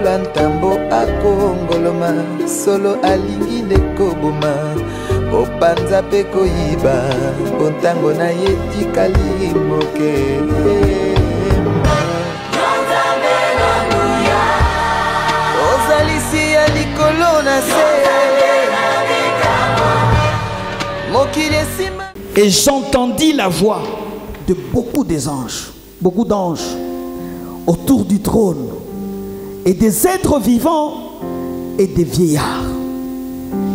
lokola ntambo akongoloma solo alingi nekoboma opanza pe koyiba bontango na ye tikali moke ozalisi ya likolo na se mokili esima. Et j'entendis la voix de beaucoup d'anges autour du trône et des êtres vivants et des vieillards.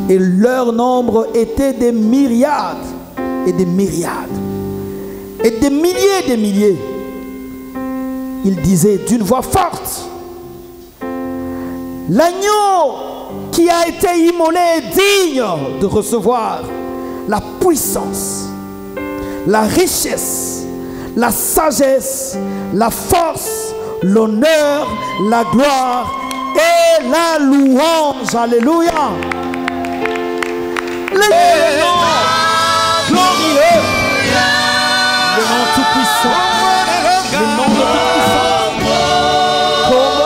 Et leur nombre était des myriades et des myriades et des milliers. Ils disaient d'une voix forte: l'agneau qui a été immolé est digne de recevoir la puissance, la richesse, la sagesse, la force, l'honneur, la gloire et la louange. Alléluia. Le nom glorieux, le nom tout-puissant, le nom de tout-puissant, comme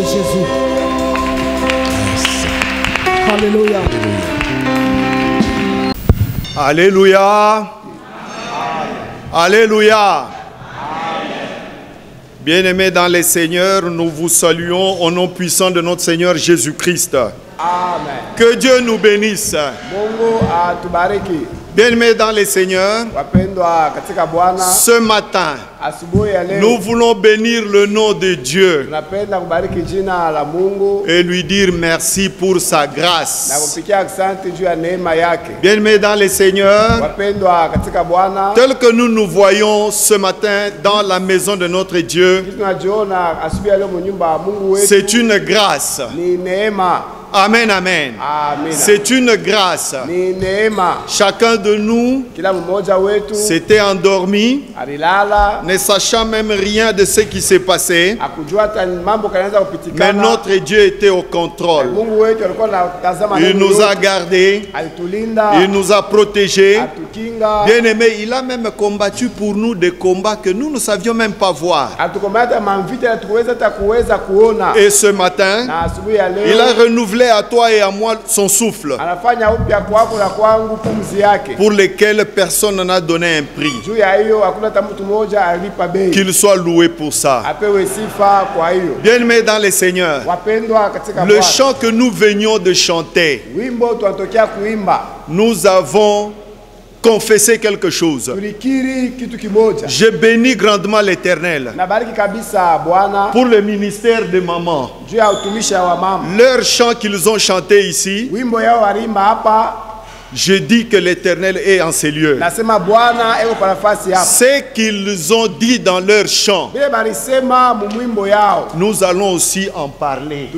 Jésus. Alléluia. Alléluia. Bien-aimés dans les seigneurs, nous vous saluons au nom puissant de notre Seigneur Jésus-Christ. Amen. Que Dieu nous bénisse. Bien-aimés dans les seigneurs, ce matin, nous voulons bénir le nom de Dieu et lui dire merci pour sa grâce. Bien-aimés dans les seigneurs, tel que nous nous voyons ce matin dans la maison de notre Dieu, c'est une grâce. Amen, amen. C'est une grâce. Chacun de nous s'était endormi, ne sachant même rien de ce qui s'est passé. Mais notre Dieu était au contrôle. Il nous a gardés, il nous a protégés. Bien aimé, il a même combattu pour nous des combats que nous ne savions même pas voir. Et ce matin, il a renouvelé à toi et à moi son souffle, pour lesquels personne n'a donné un prix. Qu'il soit loué pour ça. Bien-aimés dans les seigneurs, le chant que nous venions de chanter, nous avons confesser quelque chose. Je bénis grandement l'Éternel pour le ministère de maman. Leur chant qu'ils ont chanté ici Je dis que l'Éternel est en ces lieux. Ce qu'ils ont dit dans leur chant, nous allons aussi en parler.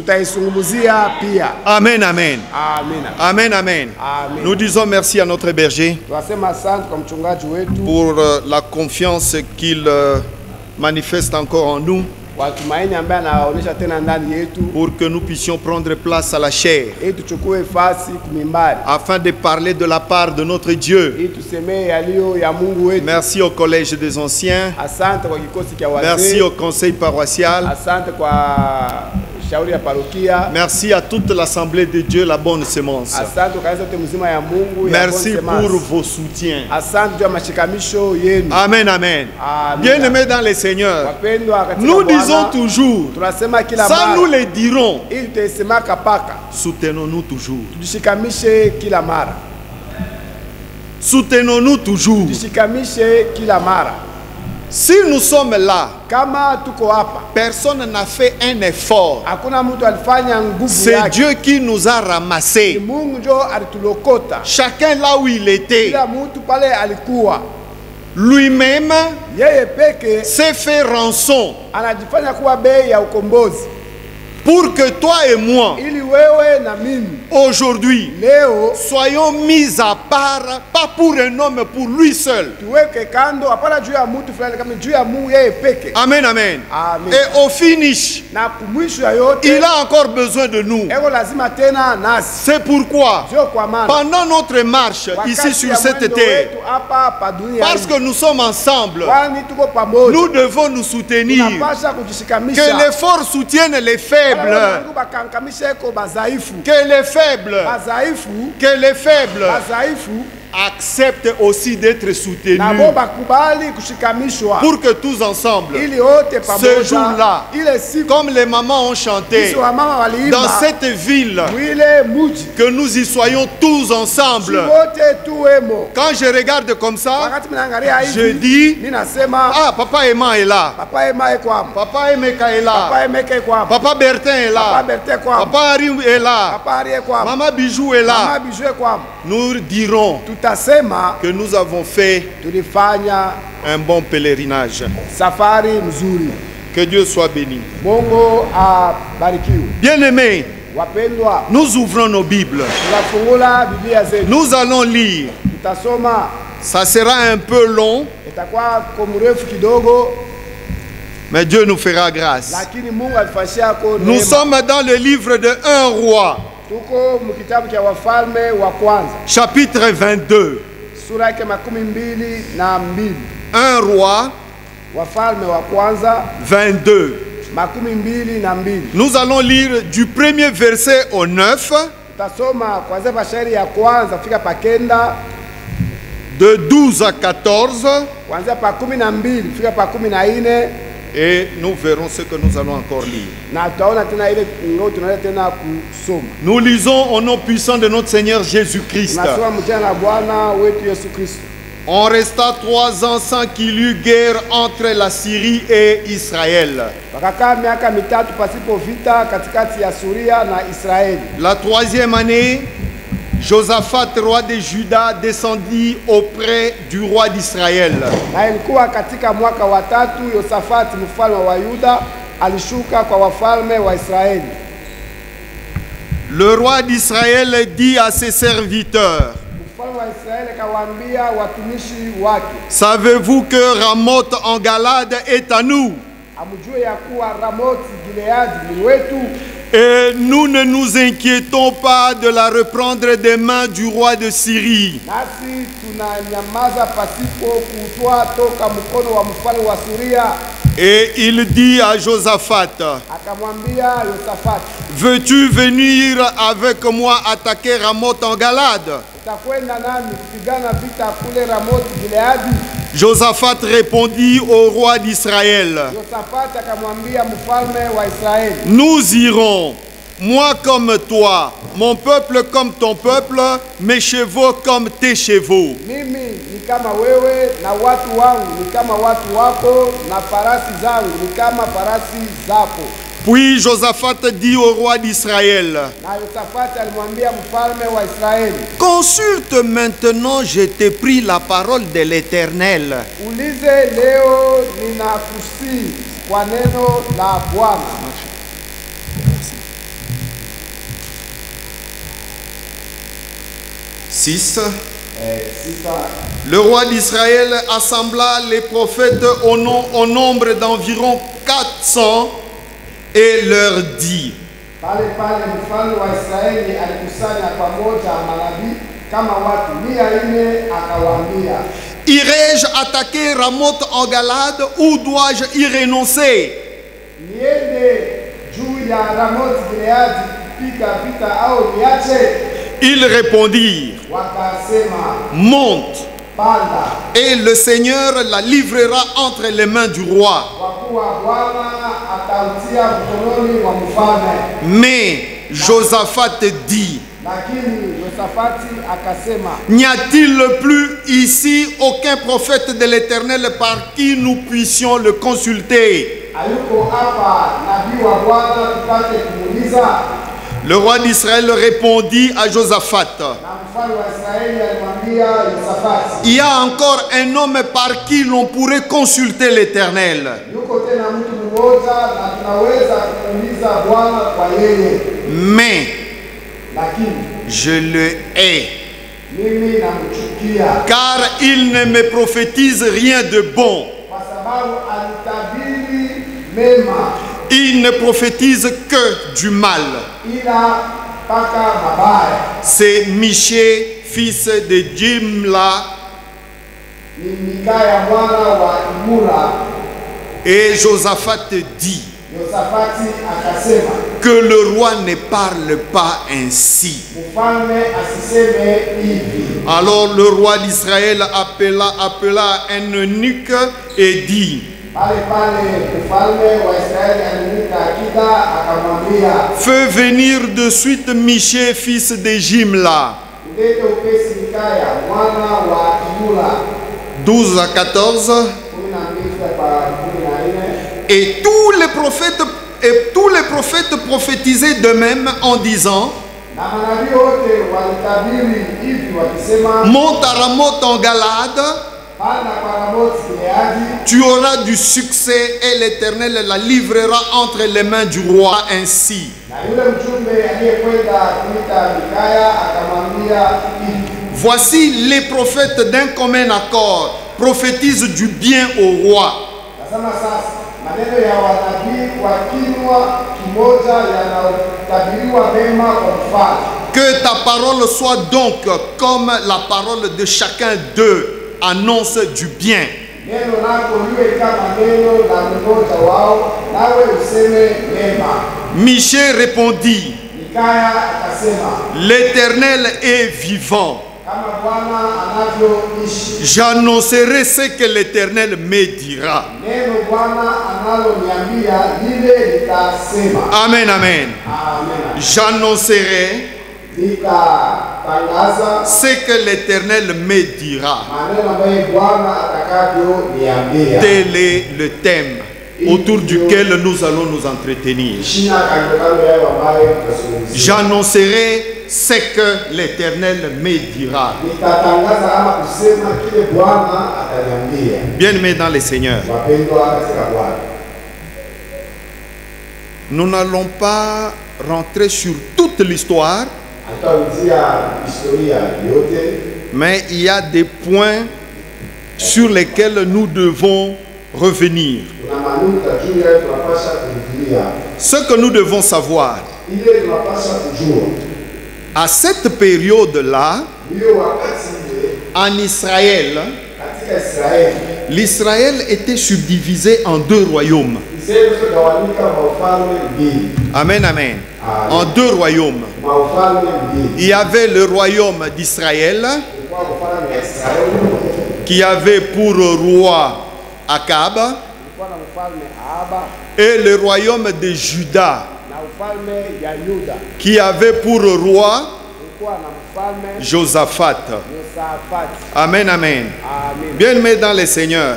Amen, amen. Amen, amen. Nous disons merci à notre berger pour la confiance qu'il manifeste encore en nous, pour que nous puissions prendre place à la chair afin de parler de la part de notre Dieu. Merci au collège des anciens, merci au conseil paroissial, merci à toute l'assemblée de Dieu, la bonne sémence. Merci pour vos soutiens. Amen, amen. Bien-aimés dans le Seigneur, nous disons toujours, ça nous le dirons, soutenons-nous toujours. Soutenons-nous toujours. Si nous sommes là, personne n'a fait un effort. C'est Dieu qui nous a ramassés. Chacun là où il était. Lui-même s'est fait rançon pour que toi et moi, aujourd'hui, soyons mis à part, pas pour un homme, pour lui seul. Amen, amen. Et au finish, il a encore besoin de nous. C'est pourquoi, pendant notre marche ici sur cette terre, parce que nous sommes ensemble, nous devons nous soutenir. Que les forts soutiennent les faibles. Que les faibles acceptent aussi d'être soutenus, pour que tous ensemble, ce jour-là, comme les mamans ont chanté, dans cette ville, que nous y soyons tous ensemble. Quand je regarde comme ça, je dis, ah, Papa Emma est là, Papa Emeka est là, Papa Bertin est là, Papa Harim est là, Maman Bijou est là. Nous dirons que nous avons fait un bon pèlerinage. Que Dieu soit béni. Bien-aimés, nous ouvrons nos Bibles. Nous allons lire. Ça sera un peu long, mais Dieu nous fera grâce. Nous sommes dans le livre de 1 roi, chapitre 22. 1 roi 22. Nous allons lire du premier verset au 9, de 12 à 14, et nous verrons ce que nous allons encore lire. Nous lisons au nom puissant de notre Seigneur Jésus-Christ. On resta 3 ans sans qu'il y eut guerre entre la Syrie et Israël. La 3e année, Josaphat, roi de Juda, descendit auprès du roi d'Israël. Le roi d'Israël dit à ses serviteurs, savez-vous que Ramoth en Galade est à nous? Et nous ne nous inquiétons pas de la reprendre des mains du roi de Syrie. Et il dit à Josaphat, veux-tu venir avec moi attaquer Ramoth en Galade? Josaphat répondit au roi d'Israël, nous irons, moi comme toi, mon peuple comme ton peuple, mes chevaux comme tes chevaux. Puis Josaphat dit au roi d'Israël, consulte maintenant, je t'ai pris la parole de l'Éternel. Le roi d'Israël assembla les prophètes au nombre d'environ 400 et leur dit, irai-je attaquer Ramoth en Galade ou dois-je y renoncer? Ils répondirent, monte, et le Seigneur la livrera entre les mains du roi. Mais Josaphat dit, n'y a-t-il plus ici aucun prophète de l'Éternel par qui nous puissions le consulter? Le roi d'Israël répondit à Josaphat, il y a encore un homme par qui l'on pourrait consulter l'Éternel. Mais je le hais, car il ne me prophétise rien de bon. Il ne prophétise que du mal. C'est Miché, fils de Jimla. Et Josaphat dit que le roi ne parle pas ainsi. Alors le roi d'Israël appela un eunuque et dit, fais venir de suite Miché, fils de Jimla. 12 à 14. Et tous les prophètes prophétisaient de même en disant, monte à Ramoth en Galade, tu auras du succès et l'Éternel la livrera entre les mains du roi ainsi. Voici les prophètes d'un commun accord prophétisent du bien au roi. Que ta parole soit donc comme la parole de chacun d'eux, annonce du bien. Miché répondit, l'Éternel est vivant. J'annoncerai ce que l'Éternel me dira. Amen, amen. J'annoncerai ce que l'Éternel me dira. Tel est le thème autour duquel nous allons nous entretenir. J'annoncerai ce que l'Éternel me dira. Bien-aimés dans le Seigneur, nous n'allons pas rentrer sur toute l'histoire, mais il y a des points sur lesquels nous devons revenir. Ce que nous devons savoir, à cette période-là, en Israël, l'Israël était subdivisé en deux royaumes. Amen, amen. En deux royaumes. Il y avait le royaume d'Israël qui avait pour roi Akab et le royaume de Juda qui avait pour roi Josaphat. Amen, amen. Bien-aimés dans les seigneurs,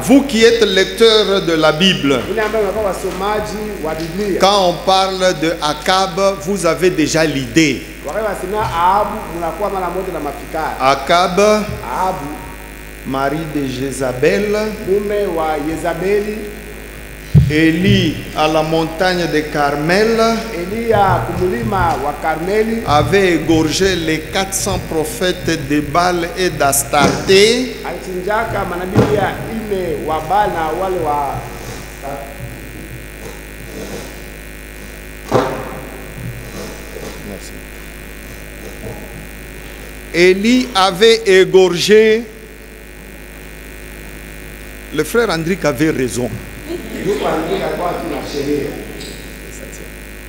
vous qui êtes lecteurs de la Bible, quand on parle de Akab, vous avez déjà l'idée. Akab, mari de Jézabel, Élie à la montagne de Carmel avait égorgé les 400 prophètes de Baal et d'Astarté. Élie avait égorgé. Le frère Andrick avait raison.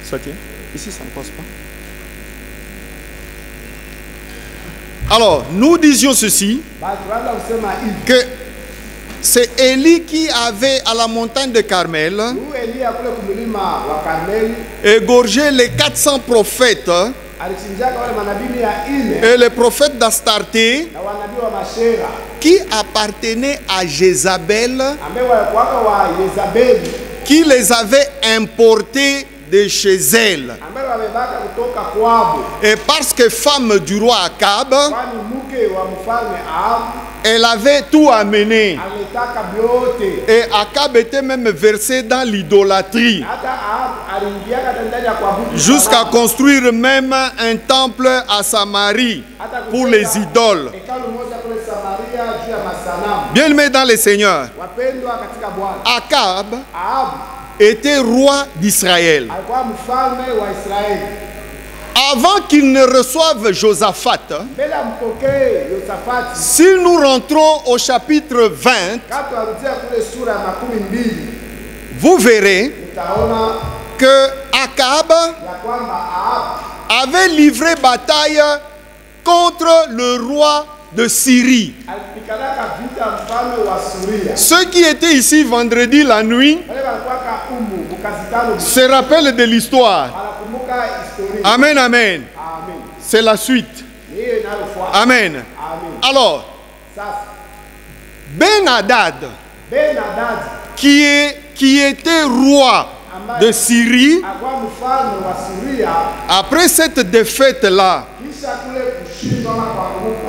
Ça tient. Ici, ça ne passe pas. Alors, nous disions ceci, que c'est Élie qui avait à la montagne de Carmel égorgé les 400 prophètes et les prophètes d'Astarté qui appartenaient à Jézabel, qui les avait importés de chez elle. Et parce que femme du roi Akab, elle avait tout amené. Et Akab était même versé dans l'idolâtrie, jusqu'à construire même un temple à Samarie pour les idoles. Bien-aimés dans les seigneurs, Akab était roi d'Israël. Avant qu'il ne reçoive Josaphat, si nous rentrons au chapitre 20, vous verrez que Akab avait livré bataille contre le roi de Syrie. Ceux qui étaient ici vendredi la nuit se rappellent de l'histoire. Amen, amen. C'est la suite. Amen. Alors, Ben-Hadad, qui était roi de Syrie, après cette défaite-là,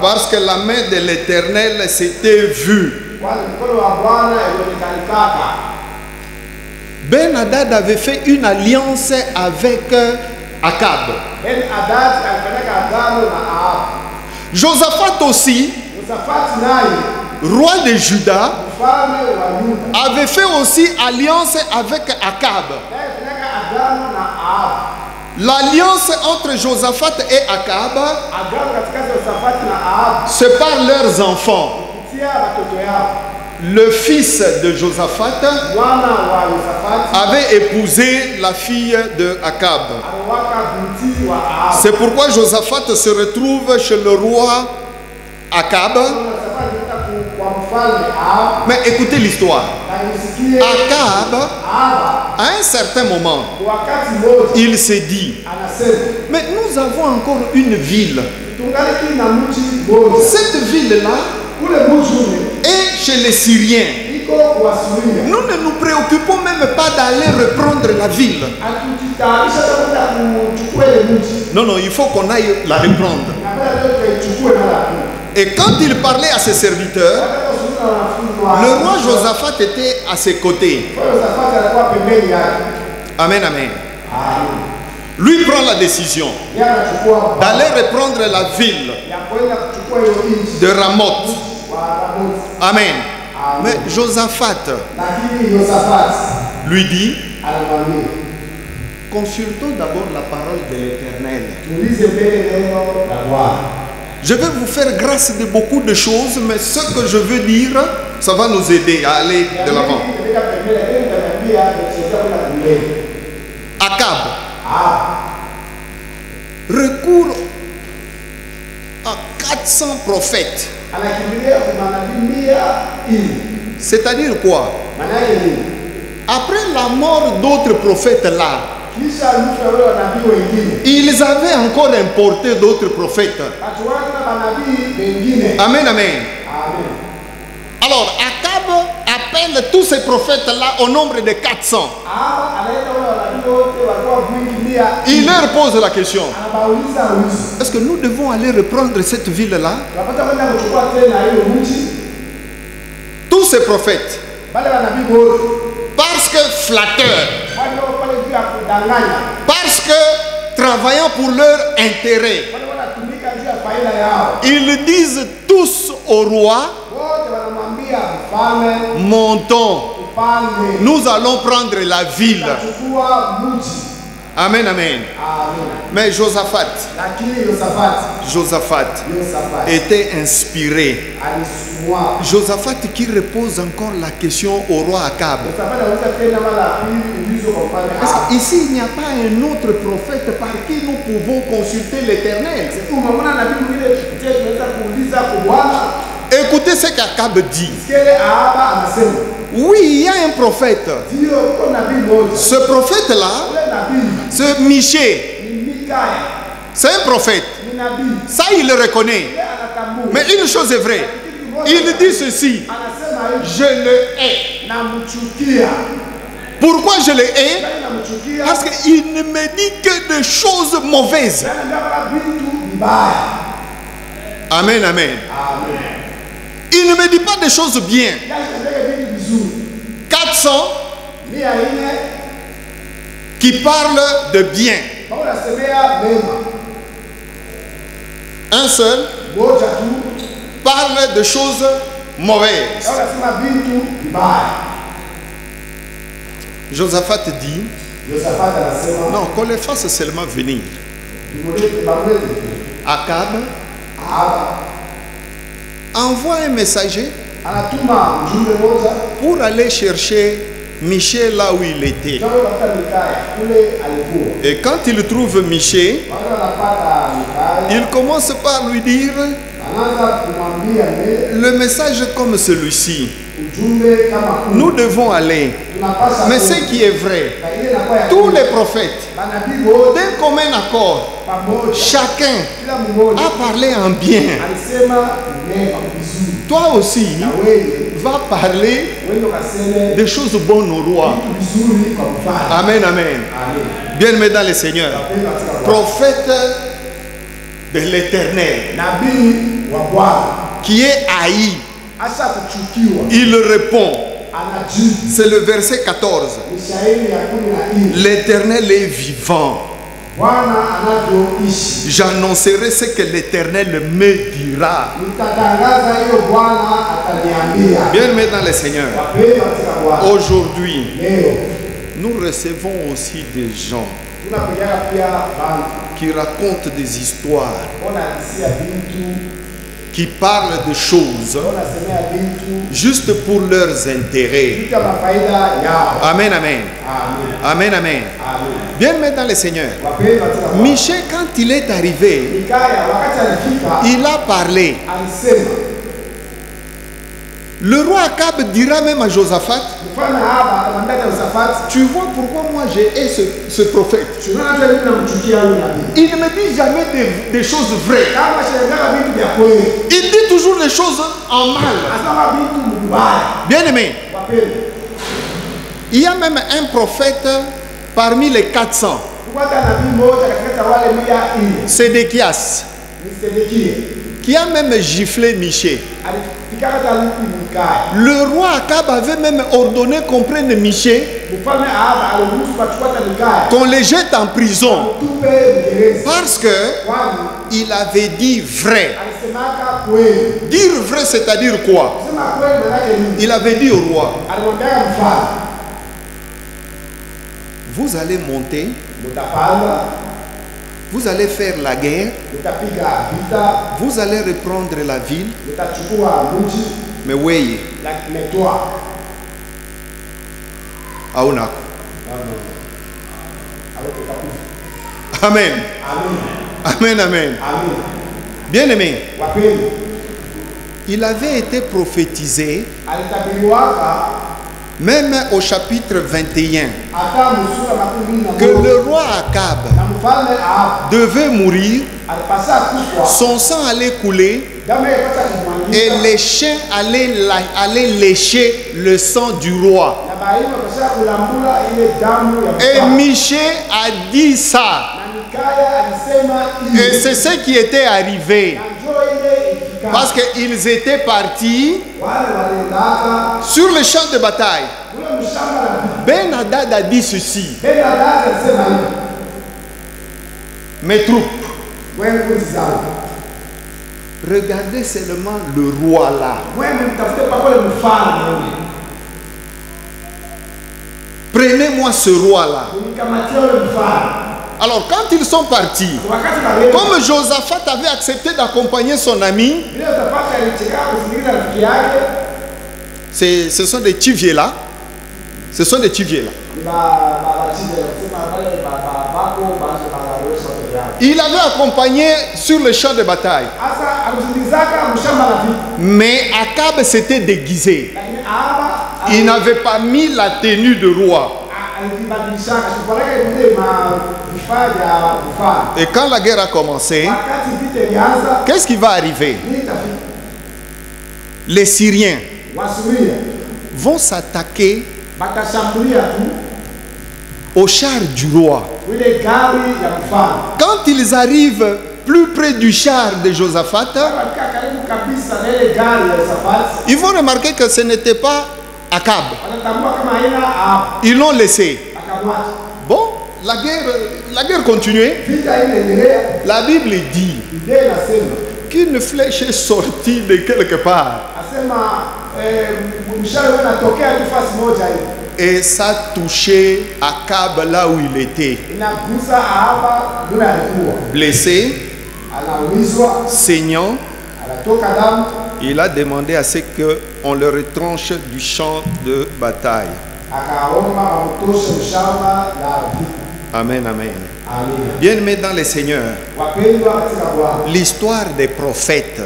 parce que la main de l'Éternel s'était vue, Ben-Hadad avait fait une alliance avec Akab. Josaphat aussi, roi de Juda, avait fait aussi alliance avec Akab. L'alliance entre Josaphat et Akab, c'est par leurs enfants. Le fils de Josaphat avait épousé la fille de Akab. C'est pourquoi Josaphat se retrouve chez le roi Akab. Mais écoutez l'histoire. Akab, à un certain moment, il s'est dit, mais nous avons encore une ville. Cette ville-là est chez les Syriens. Nous ne nous préoccupons même pas d'aller reprendre la ville. Non, non, il faut qu'on aille la reprendre. Et quand il parlait à ses serviteurs, le roi Josaphat était à ses côtés. Amen, amen. Lui prend la décision d'aller reprendre la ville de Ramoth. Amen. Mais Josaphat lui dit, consultons d'abord la parole de l'Éternel. Je vais vous faire grâce de beaucoup de choses, mais ce que je veux dire, ça va nous aider à aller de l'avant. Akab recourt à 400 prophètes. C'est-à-dire quoi? Après la mort d'autres prophètes là, Ils avaient encore importé d'autres prophètes. Amen, amen. Alors, Akab appelle tous ces prophètes-là au nombre de 400. Il leur pose la question. Est-ce que nous devons aller reprendre cette ville-là? Tous ces prophètes. Parce que flatteurs. Parce que travaillant pour leur intérêt. Ils disent tous au roi, montons, nous allons prendre la ville. Amen, amen. Mais Josaphat était inspiré. Josaphat qui repose encore la question au roi Akab. Ici, il n'y a pas un autre prophète par qui nous pouvons consulter l'Éternel. Écoutez ce qu'Akab dit. Oui, il y a un prophète. Ce prophète-là, ce Michée, c'est un prophète. Ça, il le reconnaît. Mais une chose est vraie. Il dit ceci. Je le hais. Pourquoi je le hais? Parce qu'il ne me dit que des choses mauvaises. Amen, amen. Il ne me dit pas des choses bien. 400 qui parlent de bien. Un seul parle de choses mauvaises. Josaphat dit, non, qu'on les fasse seulement venir. Akab envoie un messager pour aller chercher Michée là où il était. Et quand il trouve Michée, il commence par lui dire le message comme celui-ci. Nous devons aller. Mais ce qui est vrai, tous les prophètes, d'un commun accord, chacun a parlé en bien. Toi aussi, va parler des choses bonnes au roi. Amen, amen. Bien-aimés dans le Seigneur. Prophète de l'Éternel, qui est haï, il répond. C'est le verset 14. L'Éternel est vivant. J'annoncerai ce que l'Éternel me dira. Bien-aimés dans le Seigneur, aujourd'hui, nous recevons aussi des gens qui racontent des histoires, qui parlent de choses juste pour leurs intérêts. Amen, amen. Amen, amen. Bien-aimés dans le Seigneur, Michée, quand il est arrivé, il a parlé. Le roi Akab dira même à Josaphat, tu vois pourquoi moi j'ai ce prophète. Il ne me dit jamais des choses vraies. Il dit toujours des choses en mal. Bien aimé, il y a même un prophète parmi les 400. Sédéchias, qui a même giflé Michée. Le roi Akab avait même ordonné qu'on prenne Michée, qu'on les jette en prison, parce que il avait dit vrai. Dire vrai, c'est-à-dire quoi? Il avait dit au roi, vous allez monter, vous allez faire la guerre, vous allez reprendre la ville, mais oui, amen. Amen, amen. Bien aimé, il avait été prophétisé Même au chapitre 21, que le roi Akab devait mourir, son sang allait couler et les chiens allaient lécher le sang du roi. Et Michée a dit ça. Et c'est ce qui était arrivé. Parce qu'ils étaient partis sur le champ de bataille. Ben Hadad a dit ceci. Mes troupes, regardez seulement le roi là. Prenez-moi ce roi là. Alors quand ils sont partis, comme Josaphat avait accepté d'accompagner son ami, ce sont des tiviers là. Ce sont des tiviers là. Il avait accompagné sur le champ de bataille. Mais Akab s'était déguisé. Il n'avait pas mis la tenue de roi. Et quand la guerre a commencé, qu'est-ce qui va arriver? Les Syriens vont s'attaquer au char du roi. Quand ils arrivent plus près du char de Josaphat, ils vont remarquer que ce n'était pas Akab. Ils l'ont laissé. Bon, la guerre continuait. La Bible dit qu'une flèche est sortie de quelque part. Et ça touchait Akab là où il était. Blessé, saignant, il a demandé à ce qu'on le retranche du champ de bataille. Amen, amen. Bien-aimés dans les seigneurs, l'histoire des prophètes,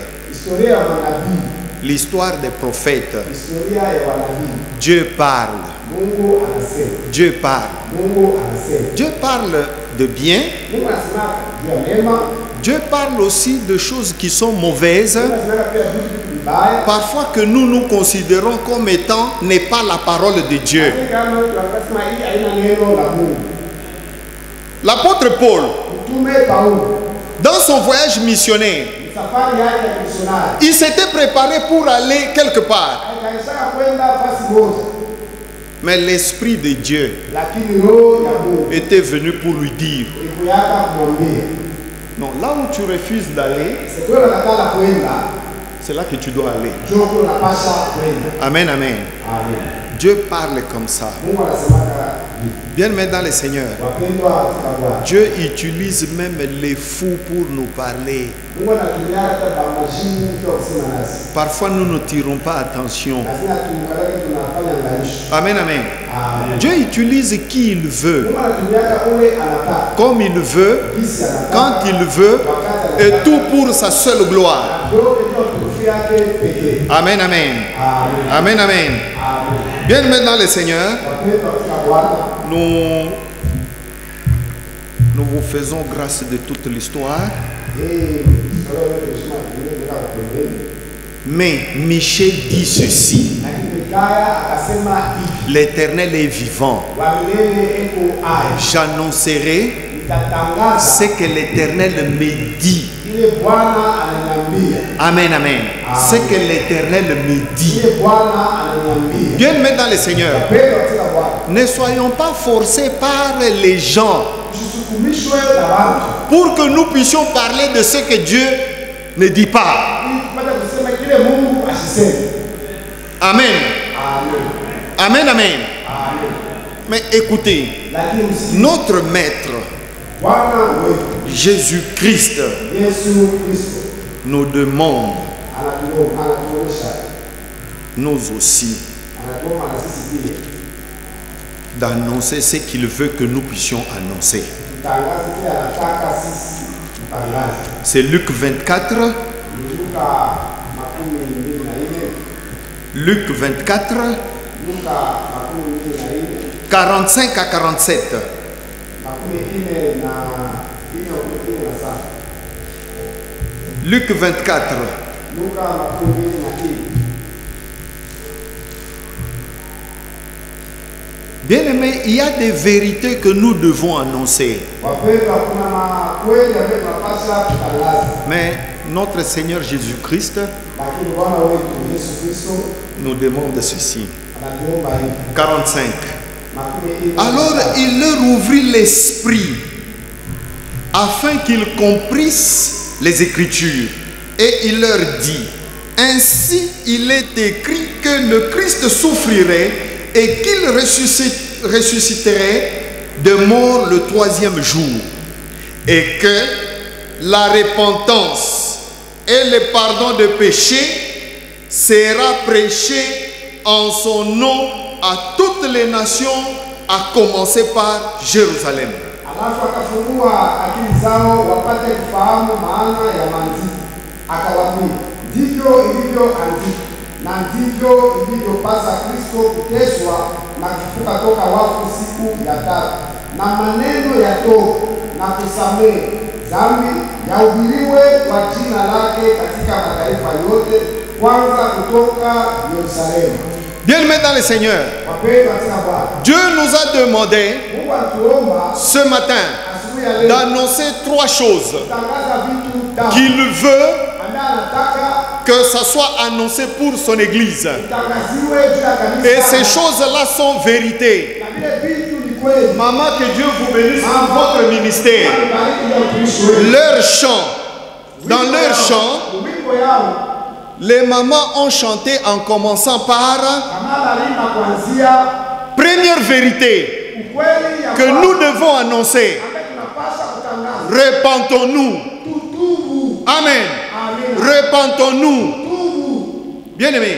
l'histoire des prophètes, Dieu parle. Dieu parle. Dieu parle de bien. Dieu parle aussi de choses qui sont mauvaises. Parfois que nous considérons comme étant n'est pas la parole de Dieu. L'apôtre Paul, dans son voyage missionnaire, il s'était préparé pour aller quelque part. Mais l'Esprit de Dieu était venu pour lui dire: non, là où tu refuses d'aller, c'est là que tu dois aller. Amen, amen. Dieu parle comme ça. Bien-aimés dans le Seigneur, Dieu utilise même les fous pour nous parler. Parfois nous ne tirons pas attention. Amen, amen. Dieu utilise qui il veut, comme il veut, quand il veut, et tout pour sa seule gloire. Amen, amen. Amen, amen. Bien-aimés dans le Seigneur, nous vous faisons grâce de toute l'histoire. Mais Michée dit ceci: l'Éternel est vivant. J'annoncerai ce que l'Éternel me dit. Amen, amen. Ce que l'Éternel me dit. Bien-aimés dans le Seigneur, ne soyons pas forcés par les gens pour que nous puissions parler de ce que Dieu ne dit pas. Amen. Amen, amen. Mais écoutez, notre Maître Jésus-Christ nous demande, nous aussi, d'annoncer ce qu'il veut que nous puissions annoncer. C'est Luc 24. Luc 24. 45 à 47. Luc 24. Bien aimé, il y a des vérités que nous devons annoncer. Mais notre Seigneur Jésus-Christ nous demande ceci. 45. Alors il leur ouvrit l'esprit afin qu'ils comprissent les Écritures. Et il leur dit, ainsi il est écrit que le Christ souffrirait et qu'il ressusciterait de mort le 3e jour. Et que la repentance et le pardon de péché sera prêché en son nom à toutes les nations, à commencer par Jérusalem. Alafu akafungua akili zao wapate kufahamu maana ya maandiko. Akawaambia, ndivyo ilivyoandikwa na ndivyo ilivyopasa Kristo kuteswa na kufufuka toka wafu siku ya tatu, na maneno ya toba na kusamehe dhambi yahubiriwe kwa jina lake katika mataifa yote, kwanza kutoka Yerusalemu. Bien-aimés dans le Seigneur, Dieu nous a demandé ce matin d'annoncer 3 choses qu'il veut que ça soit annoncé pour son Église. Et ces choses-là sont vérité. Maman, que Dieu vous bénisse pour votre ministère. Leur chant, dans leur chant, les mamans ont chanté en commençant par première vérité que nous devons annoncer. Repentons-nous. Amen. Repentons-nous. Bien aimé,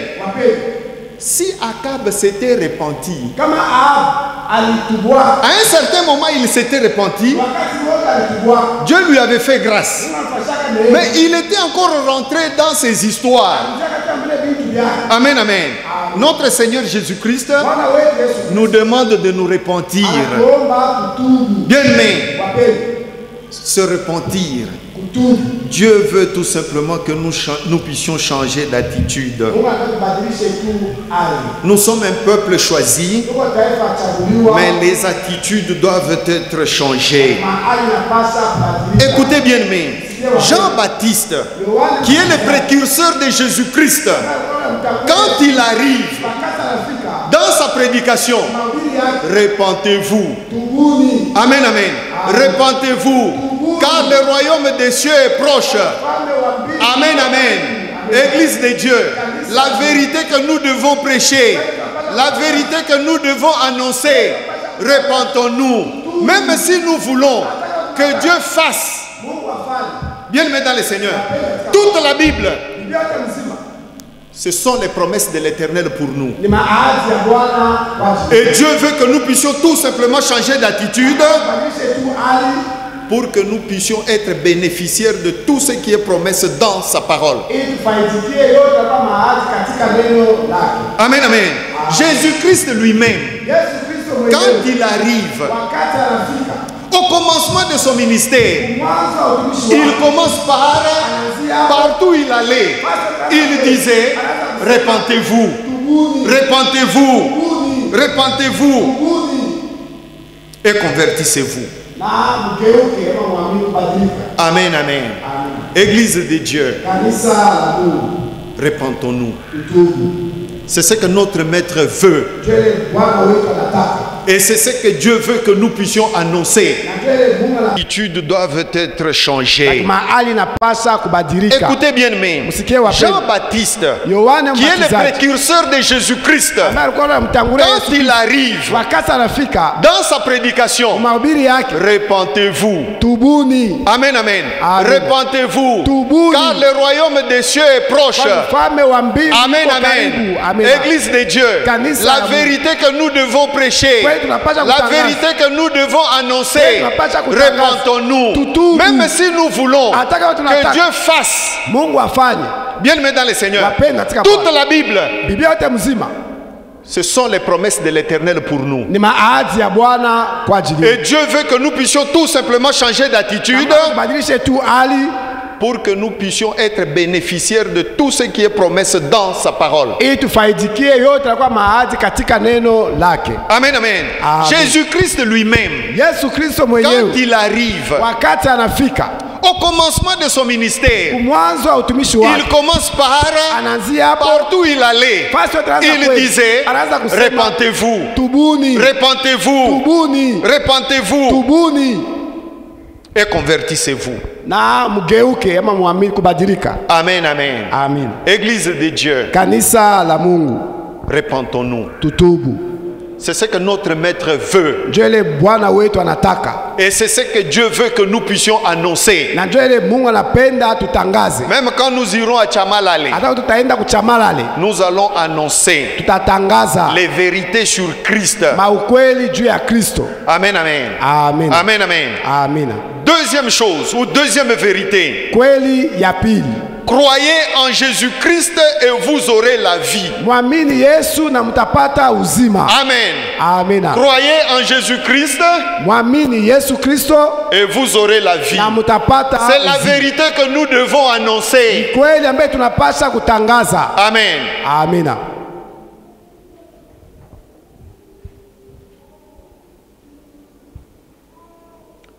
si Akab s'était repenti, à un certain moment il s'était repenti, Dieu lui avait fait grâce. Mais il était encore rentré dans ses histoires. Amen, amen. Notre Seigneur Jésus-Christ nous demande de nous repentir. Bien aimé, se repentir. Dieu veut tout simplement que nous puissions changer d'attitude. Nous sommes un peuple choisi, mais les attitudes doivent être changées. Écoutez bien, mais Jean-Baptiste, qui est le précurseur de Jésus-Christ, quand il arrive dans sa prédication, repentez-vous. Amen, amen. Repentez-vous, car le royaume des cieux est proche. Amen, amen. Église de Dieu, la vérité que nous devons prêcher, la vérité que nous devons annoncer, repentons-nous. Même si nous voulons que Dieu fasse, bien aimé dans le Seigneur, toute la Bible, ce sont les promesses de l'Éternel pour nous. Et Dieu veut que nous puissions tout simplement changer d'attitude pour que nous puissions être bénéficiaires de tout ce qui est promesse dans sa parole. Amen, amen. Jésus-Christ lui-même, quand il arrive au commencement de son ministère, il commence par, partout où il allait, il disait, repentez-vous, repentez-vous, repentez-vous et convertissez-vous. Amen, amen. Église de Dieu, repentons-nous. C'est ce que notre maître veut. Et c'est ce que Dieu veut que nous puissions annoncer. Les attitudes doivent être changées. Écoutez bien, mais Jean-Baptiste, qui est le précurseur de Jésus-Christ, quand il arrive dans sa prédication, repentez-vous. Amen, amen. Repentez-vous, car le royaume des cieux est proche. Amen, amen. Église de Dieu, la vérité que nous devons prêcher, la vérité que nous devons annoncer, repentons-nous. Même si nous voulons que Dieu fasse, bien aimé dans le Seigneur, toute la Bible, Ce sont les promesses de l'Éternel pour nous. Ni maadi ya Bwana kwa ajili. Et Dieu veut que nous puissions tout simplement changer d'attitude Badilishe tu hali pour que nous puissions être bénéficiaires de tout ce qui est promesse dans sa parole. ili tufaidikie yote kwa maadi katika neno lake. Amen, amen. Jésus-Christ lui-même, Yesu Kristo quand mwenyewe il arrive, wakati anafika au commencement de son ministère, mwanzo wa utumishi wake, il commence par, anaanzia hapo, partout il allait, il disait, répentez-vous, tubuni, répentez-vous, tubuni, répentez-vous, tubuni, et convertissez-vous. na mugeuke ama muamini kubadilika. Amen, amen. Amen. Église de Dieu, Kanisa la Mungu, répentons-nous. tutubu. C'est ce que notre maître veut. Ndio ile Bwana wetu anataka. Et c'est ce que Dieu veut que nous puissions annoncer. Na ndio ile Mungu anapenda tutangaze. Même quand nous irons à Chamalale, Hata tutaenda kuchamalale, nous allons annoncer tutatangaza les vérités sur Christ. maukweli juu ya Kristo. Amen, amen. Amen. Amen, amen. Amina. Deuxième chose, ou deuxième vérité. Kweli ya pili. Croyez en Jésus-Christ et vous aurez la vie. Mwamini Yesu na mtapata uzima. Amen. Amina. Croyez en Jésus-Christ Mwamini Yesu Kristo et vous aurez la vie. na mtapata uzima. C'est la vérité que nous devons annoncer. Kweli ambayo tunapaswa kutangaza. Amen. Amina.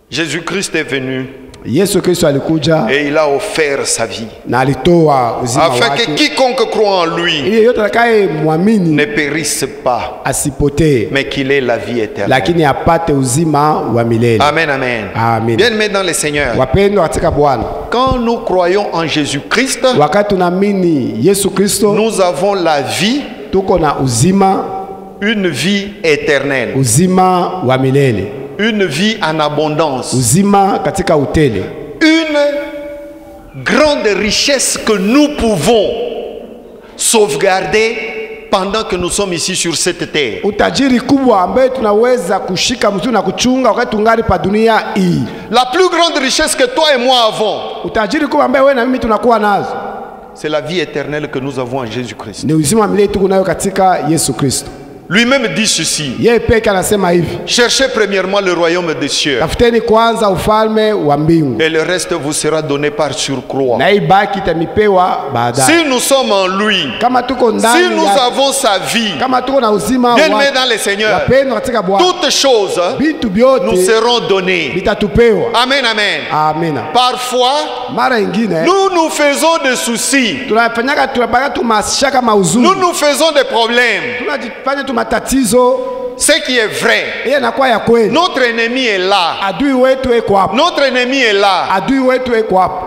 Jésus-Christ est venu Yesu Kristo alikuja et il a offert sa vie na alitoa uzima afin que wake quiconque croit en lui ili yote atakaye muamini ne périsse pas, asipotee mais qu'il ait la vie éternelle. lakini apate uzima wa milele. Amen, amen. Amen. Bien-aimés dans le Seigneur, Wapendwa katika Bwana, quand nous croyons en Jésus-Christ, wakati tunaamini Yesu Kristo nous avons la vie, tuko na uzima, une vie éternelle, uzima wa milele, une vie en abondance, uzima katika utele, une grande richesse que nous pouvons sauvegarder pendant que nous sommes ici sur cette terre. utajiri kubwa ambaye tunaweza kushika mzuri na kuchunga wakati tungali pa dunia hii. La plus grande richesse que toi et moi avons, Utajiri kubwa ambaye wewe na mimi tunakuwa nazo c'est la vie éternelle que nous avons en Jésus-Christ. ni uzima wa milele tuko nayo katika Yesu Kristo. Lui-même dit ceci: Yeye peke anasema hivi, cherchez premièrement le royaume des cieux tafuteni kwanza ufalme wa mbingu et le reste vous sera donné par surcroît. na ibaki itamipewa baadaye. Si nous sommes en lui, Kama tuko si ndani nous ya, avons sa vie, kama tuko na uzima bien-aimés dans le Seigneur, wapendwa katika Bwana, toutes choses vitu nous vyote seront données. vitatupewa. Amen, amen. Amina. Parfois, Mara ingine nous nous faisons des soucis, tunapaka tumashaka mauzuni, nous nous faisons des problèmes. tunajifanya tu matatizo. Ce qui est vrai, Yeye anakuwa ya kweli. notre ennemi est là. Adui wetu eko hapo, Notre ennemi est là. adui wetu eko hapo.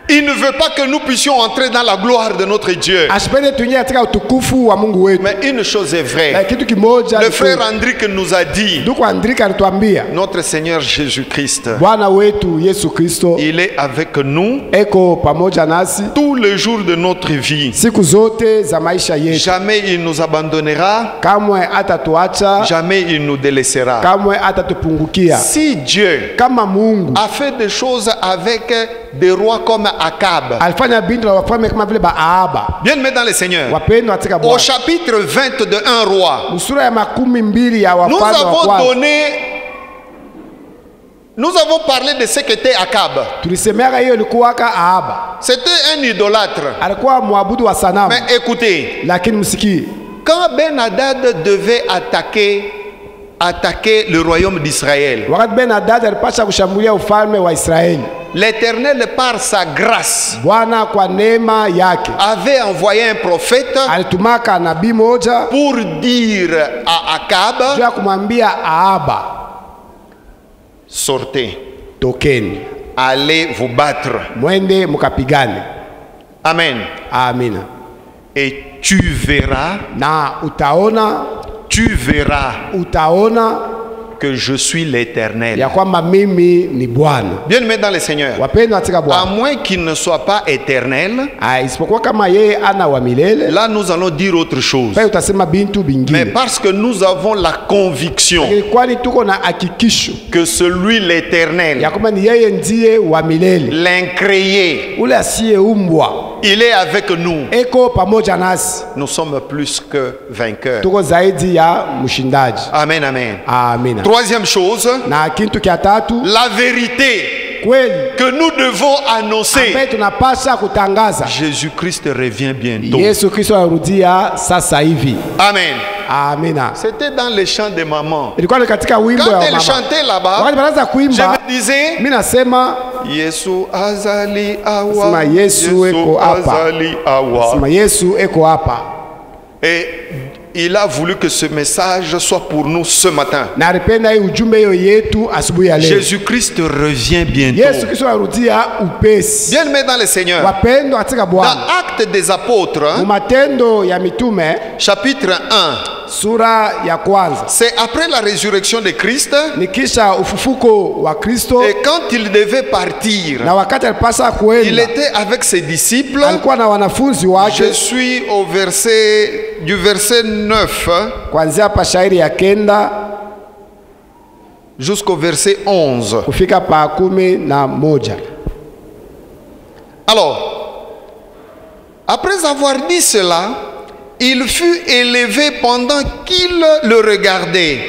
Il ne veut pas que nous puissions entrer dans la gloire de notre Dieu. Asipende tuingie katika utukufu wa Mungu wetu. Mais une chose est Na vraie. kitu kimoja Le ni frère kweli. Andrick nous a dit, Ndugu Andrika alituambia notre Seigneur Jésus-Christ, Bwana wetu Yesu Kristo il est avec nous eko pamoja nasi tous les jours de notre vie. siku zote za maisha yetu. Jamais il nous abandonnera, Kamwe hatatuacha, jamais il nous délaissera. kamwe hatatupungukia. Si Dieu Kama Mungu a fait des choses avec des rois comme Akab, alifanya bintu na wafalme kama vile Baaba, bien aimé dans le Seigneur, wapendwa katika au Bwana, chapitre 20 de 1 roi, sura ya 12 ya nous wafalme wa avons kwanza, nous avons parlé de ce qu'était Akab. tulisemea hiyo ilikuwaka Ahaba, C'était un idolâtre. alikuwa mwabudu wa sanamu. Mais écoutez, Lakini msikie, quand Ben-Hadad devait attaquer le royaume d'Israël, wakati Ben-Hadad alipasha kushambulia ufalme wa Israeli, l'Éternel par sa grâce Bwana kwa neema yake avait envoyé un prophète alitumaka nabii moja pour dire à Akab, juu ya kumwambia Ahaba, sortez, tokeni allez vous battre. mwende mukapigane. Amen. Amina. Et tu verras Na utaona que je suis l'Éternel. ya kwamba mimi ni Bwana. Bien-aimés dans le Seigneur, Wapendwa katika Bwana, à moins qu'il ne soit pas éternel, isipokuwa kama yeye ana wa milele, là nous allons dire autre chose. pale utasema bintu Mais bingine. parce que nous avons la conviction Kwani tuko na hakikisho que celui l'Éternel, ya kwamba ni yeye ndiye wa milele, l'incréé, ule asiyeumbwa, il est avec nous. eko pamoja nasi. Nous sommes plus que vainqueurs. Tuko zaidi ya mshindaji. Amen, amen. Amina. Troisième chose, Na kitu kia tatu, la vérité kweli que nous devons annoncer. ambaye tunapasha kutangaza, Jésus-Christ revient bientôt. Yesu Kristo anarudia sasa hivi. Amen. Amina. C'était dans les chants des mamans. Ilikuwa ni katika wimbo Quand ya elle mama. chantait là-bas, Wakati wanaanza je kuimba, me disais, mimi nasema Yesu azali awa. Sema Yesu eko hapa. azali awa. sema Yesu eko hapa. Et il a voulu que ce message soit pour nous ce matin. Na alipenda hii ujumbe hiyo yetu asubuhi ya leo. Jésus-Christ revient bientôt. Yesu Kristo anarudia upesi. Bien-aimés dans le Seigneur, Wapendwa katika dans Bwana, Actes des Apôtres, mu Matendo ya Mitume chapitre 1, sura ya kwanza, c'est après la résurrection de Christ, ni kisha ufufuko wa Kristo, et quand il devait partir, na wakati alipasa il kuenda était avec ses disciples. alikuwa na wanafunzi Je wake. suis au du verset 9 Kuanzia pa shairi ya kenda jusqu'au verset 11. kufika pa 11. Alors, après avoir dit cela, il fut élevé pendant qu'ils le regardaient,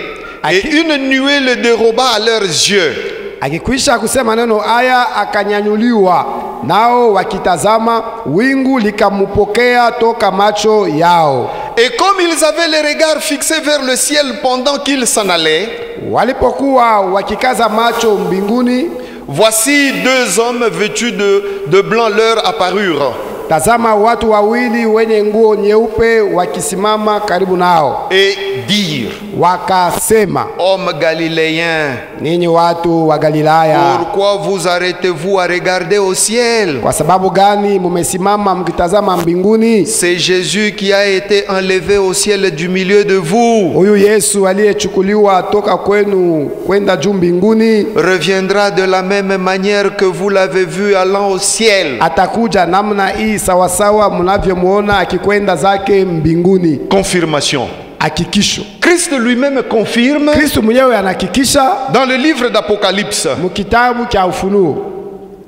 et une nuée le déroba à leurs yeux. Akikwisha kusema neno haya, akanyanyuliwa, nao wakitazama, wingu likamupokea toka macho yao. Et comme ils avaient les regards fixés vers le ciel pendant qu'ils s'en allaient, Walipokuwa wakikaza macho mbinguni, voici deux hommes vêtus de blanc leur apparurent. tazama watu wawili wenye nguo nyeupe wakisimama karibu nao, Et dire, wakasema, hommes galiléens, ninyi watu wa Galilaya, pourquoi vous arrêtez-vous à regarder au ciel? kwa sababu gani mumesimama mkitazama mbinguni? C'est Jésus qui a été enlevé au ciel du milieu de vous. Huyu Yesu aliyechukuliwa toka kwenu kwenda juu mbinguni Reviendra de la même manière que vous l'avez vu allant au ciel. atakuja namna hii sawasawa mnavyomuona akikwenda zake mbinguni. Confirmation. Hakikisho. Christ lui-même confirme Kristo mwenyewe anahakikisha dans le livre d'Apocalypse. mkitabu cha Ufunuo.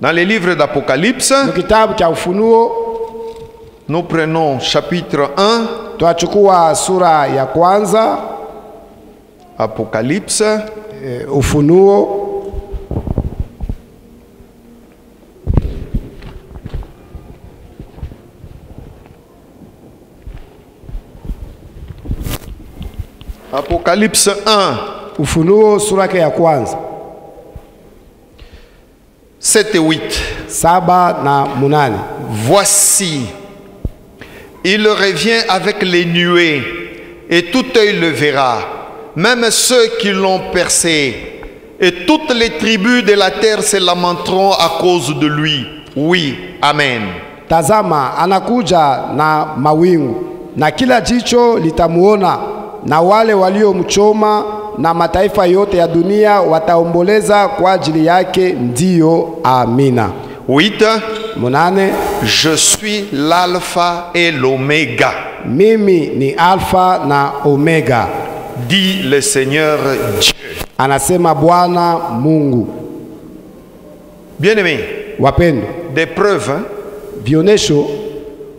Dans le livre d'Apocalypse, Mkitabu cha Ufunuo nous prenons chapitre 1. tuachukua sura ya kwanza. Apocalypse, Ufunuo Apocalypse 1, Ufunuo sura yake ya kwanza 7 et 8. 7 na 8. Voici, il revient avec les nuées, et tout œil le verra, même ceux qui l'ont percé, et toutes les tribus de la terre se lamenteront à cause de lui. Oui, amen. Tazama anakuja na mawingu, na kila jicho litamuona, na wale waliomchoma, na mataifa yote ya dunia wataomboleza kwa ajili yake. Ndiyo, amina. 8. 8. Je suis l'alpha et l'oméga, Mimi ni Alfa na Omega, dit le Seigneur Dieu. anasema Bwana Mungu. Bien-aimés, Wapendwa, des preuves vionesho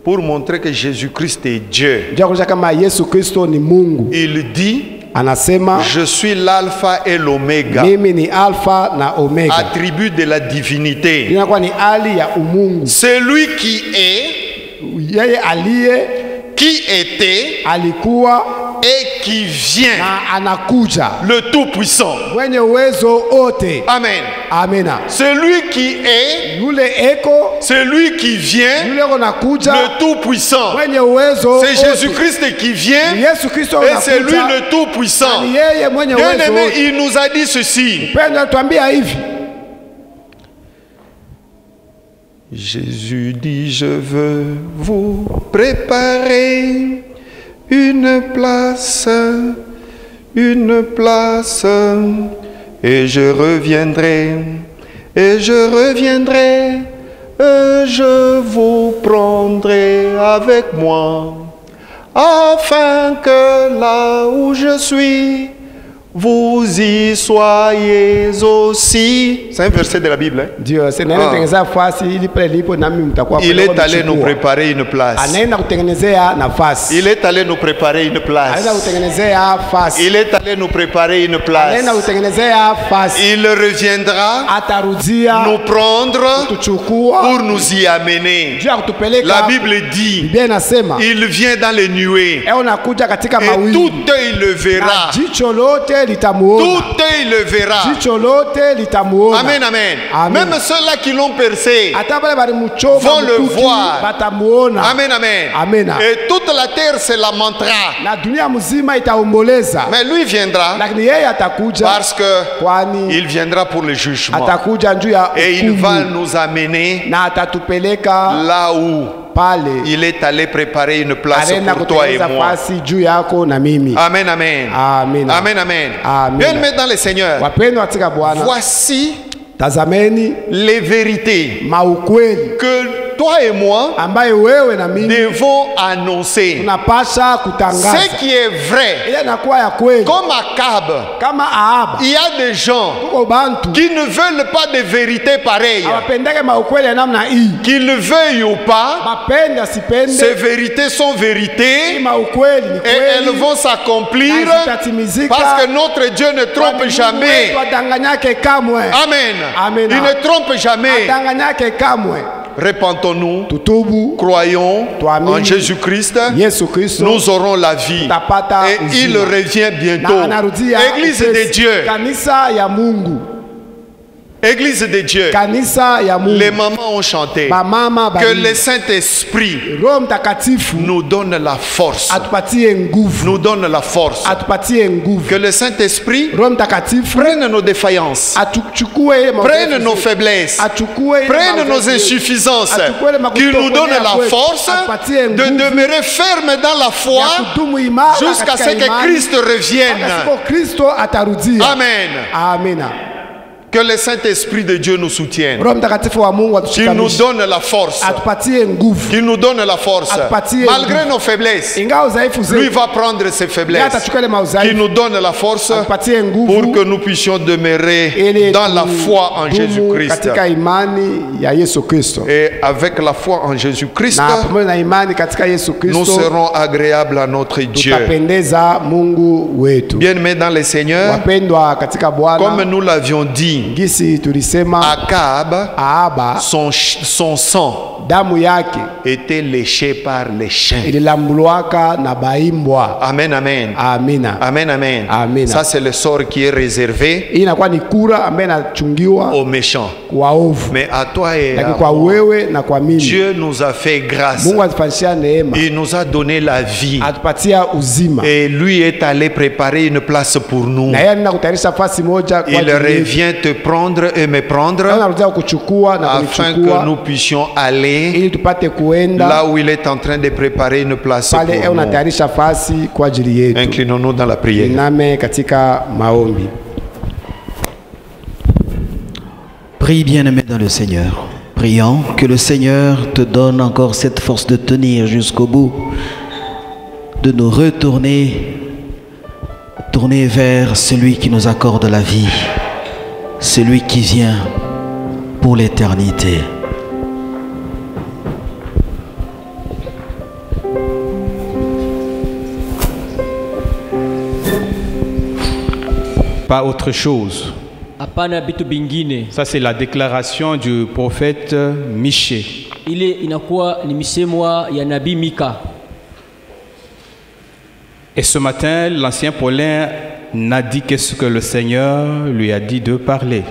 pour montrer que Jésus-Christ est Dieu. ndio kuonyesha kama Yesu Kristo ni Mungu. Il dit, Anasema je suis l'alpha et l'oméga, mimi ni Alfa na Omega. attribut de la divinité. Inakuwa ni hali ya umungu. Celui qui est, Yeye aliye, qui était alikuwa et qui vient, na anakuja, le Tout-Puissant. mwenye uwezo wote. Amen. Amina. Celui qui est, Yule eko, celui qui vient, yule anakuja, le Tout-Puissant. mwenye uwezo C'est wote. Jésus-Christ qui Ni vient Yesu Kristo et c'est lui anakuja, le Tout-Puissant. ni yeye mwenye Bien uwezo aimé, wote. il nous a dit ceci. Pendo atuambia hivi. Jésus dit, je veux vous préparer une place, une place, et je reviendrai, et je vous prendrai avec moi, afin que là où je suis, vous y soyez aussi. C'est un verset de la Bible. Hein? Il est allé nous préparer une place. Il est allé nous préparer une place. Il est allé nous préparer une place. Il reviendra nous prendre pour nous y amener. La Bible dit, il vient dans les nuées et tout œil le verra. Tout œil le verra. Amen, amen. Même ceux-là qui l'ont percé vont le voir. Amen, amen. Et toute la terre se lamentera. Mais lui viendra parce que il viendra pour le jugement. Et il va nous amener là où il est allé préparer une place pour toi et moi. Amen, amen. Amen, amen. Bien-aimés dans le Seigneur, voici les vérités que toi et moi devons annoncer. Ce qui est vrai, comme Akab, il y a des gens qui ne veulent pas de vérité pareille. Qu'ils le veuillent ou pas, ces vérités sont vérités et elles vont s'accomplir parce que notre Dieu ne trompe jamais. Amen. Il ne trompe jamais. Répentons-nous, croyons en Jésus-Christ, nous aurons la vie et il revient bientôt. Église de Dieu, Église de Dieu, les mamans ont chanté que le Saint-Esprit nous donne la force. Nous donne la force. Que le Saint-Esprit prenne nos défaillances, prenne nos faiblesses, prenne nos insuffisances, qu'il nous donne la force de demeurer ferme dans la foi jusqu'à ce que Christ revienne. Amen. Que le Saint-Esprit de Dieu nous soutienne. Qu'il nous donne la force. Qu'il nous donne la force. Malgré nos faiblesses, lui va prendre ses faiblesses. Qu'il nous donne la force pour que nous puissions demeurer dans la foi en Jésus-Christ. Et avec la foi en Jésus-Christ, nous serons agréables à notre Dieu. Bien-aimés dans le Seigneur, comme nous l'avions dit, Akab, son sang était léché par les chiens. Amen, amen. Amen. Ça, c'est le sort qui est réservé aux méchants. Mais à toi et à moi, Dieu nous a fait grâce. Il nous a donné la vie. Et lui est allé préparer une place pour nous. Il revient te prendre et me prendre afin que nous puissions aller là où il est en train de préparer une place pour nous. Inclinons-nous dans la prière. Prie, bien-aimé dans le Seigneur. Prions que le Seigneur te donne encore cette force de tenir jusqu'au bout, de nous tourner vers celui qui nous accorde la vie, celui qui vient pour l'éternité. Pas autre chose. Ça, c'est la déclaration du prophète Michée. Et ce matin, l'ancien Paulin n'a dit qu'est-ce que le Seigneur lui a dit de parler.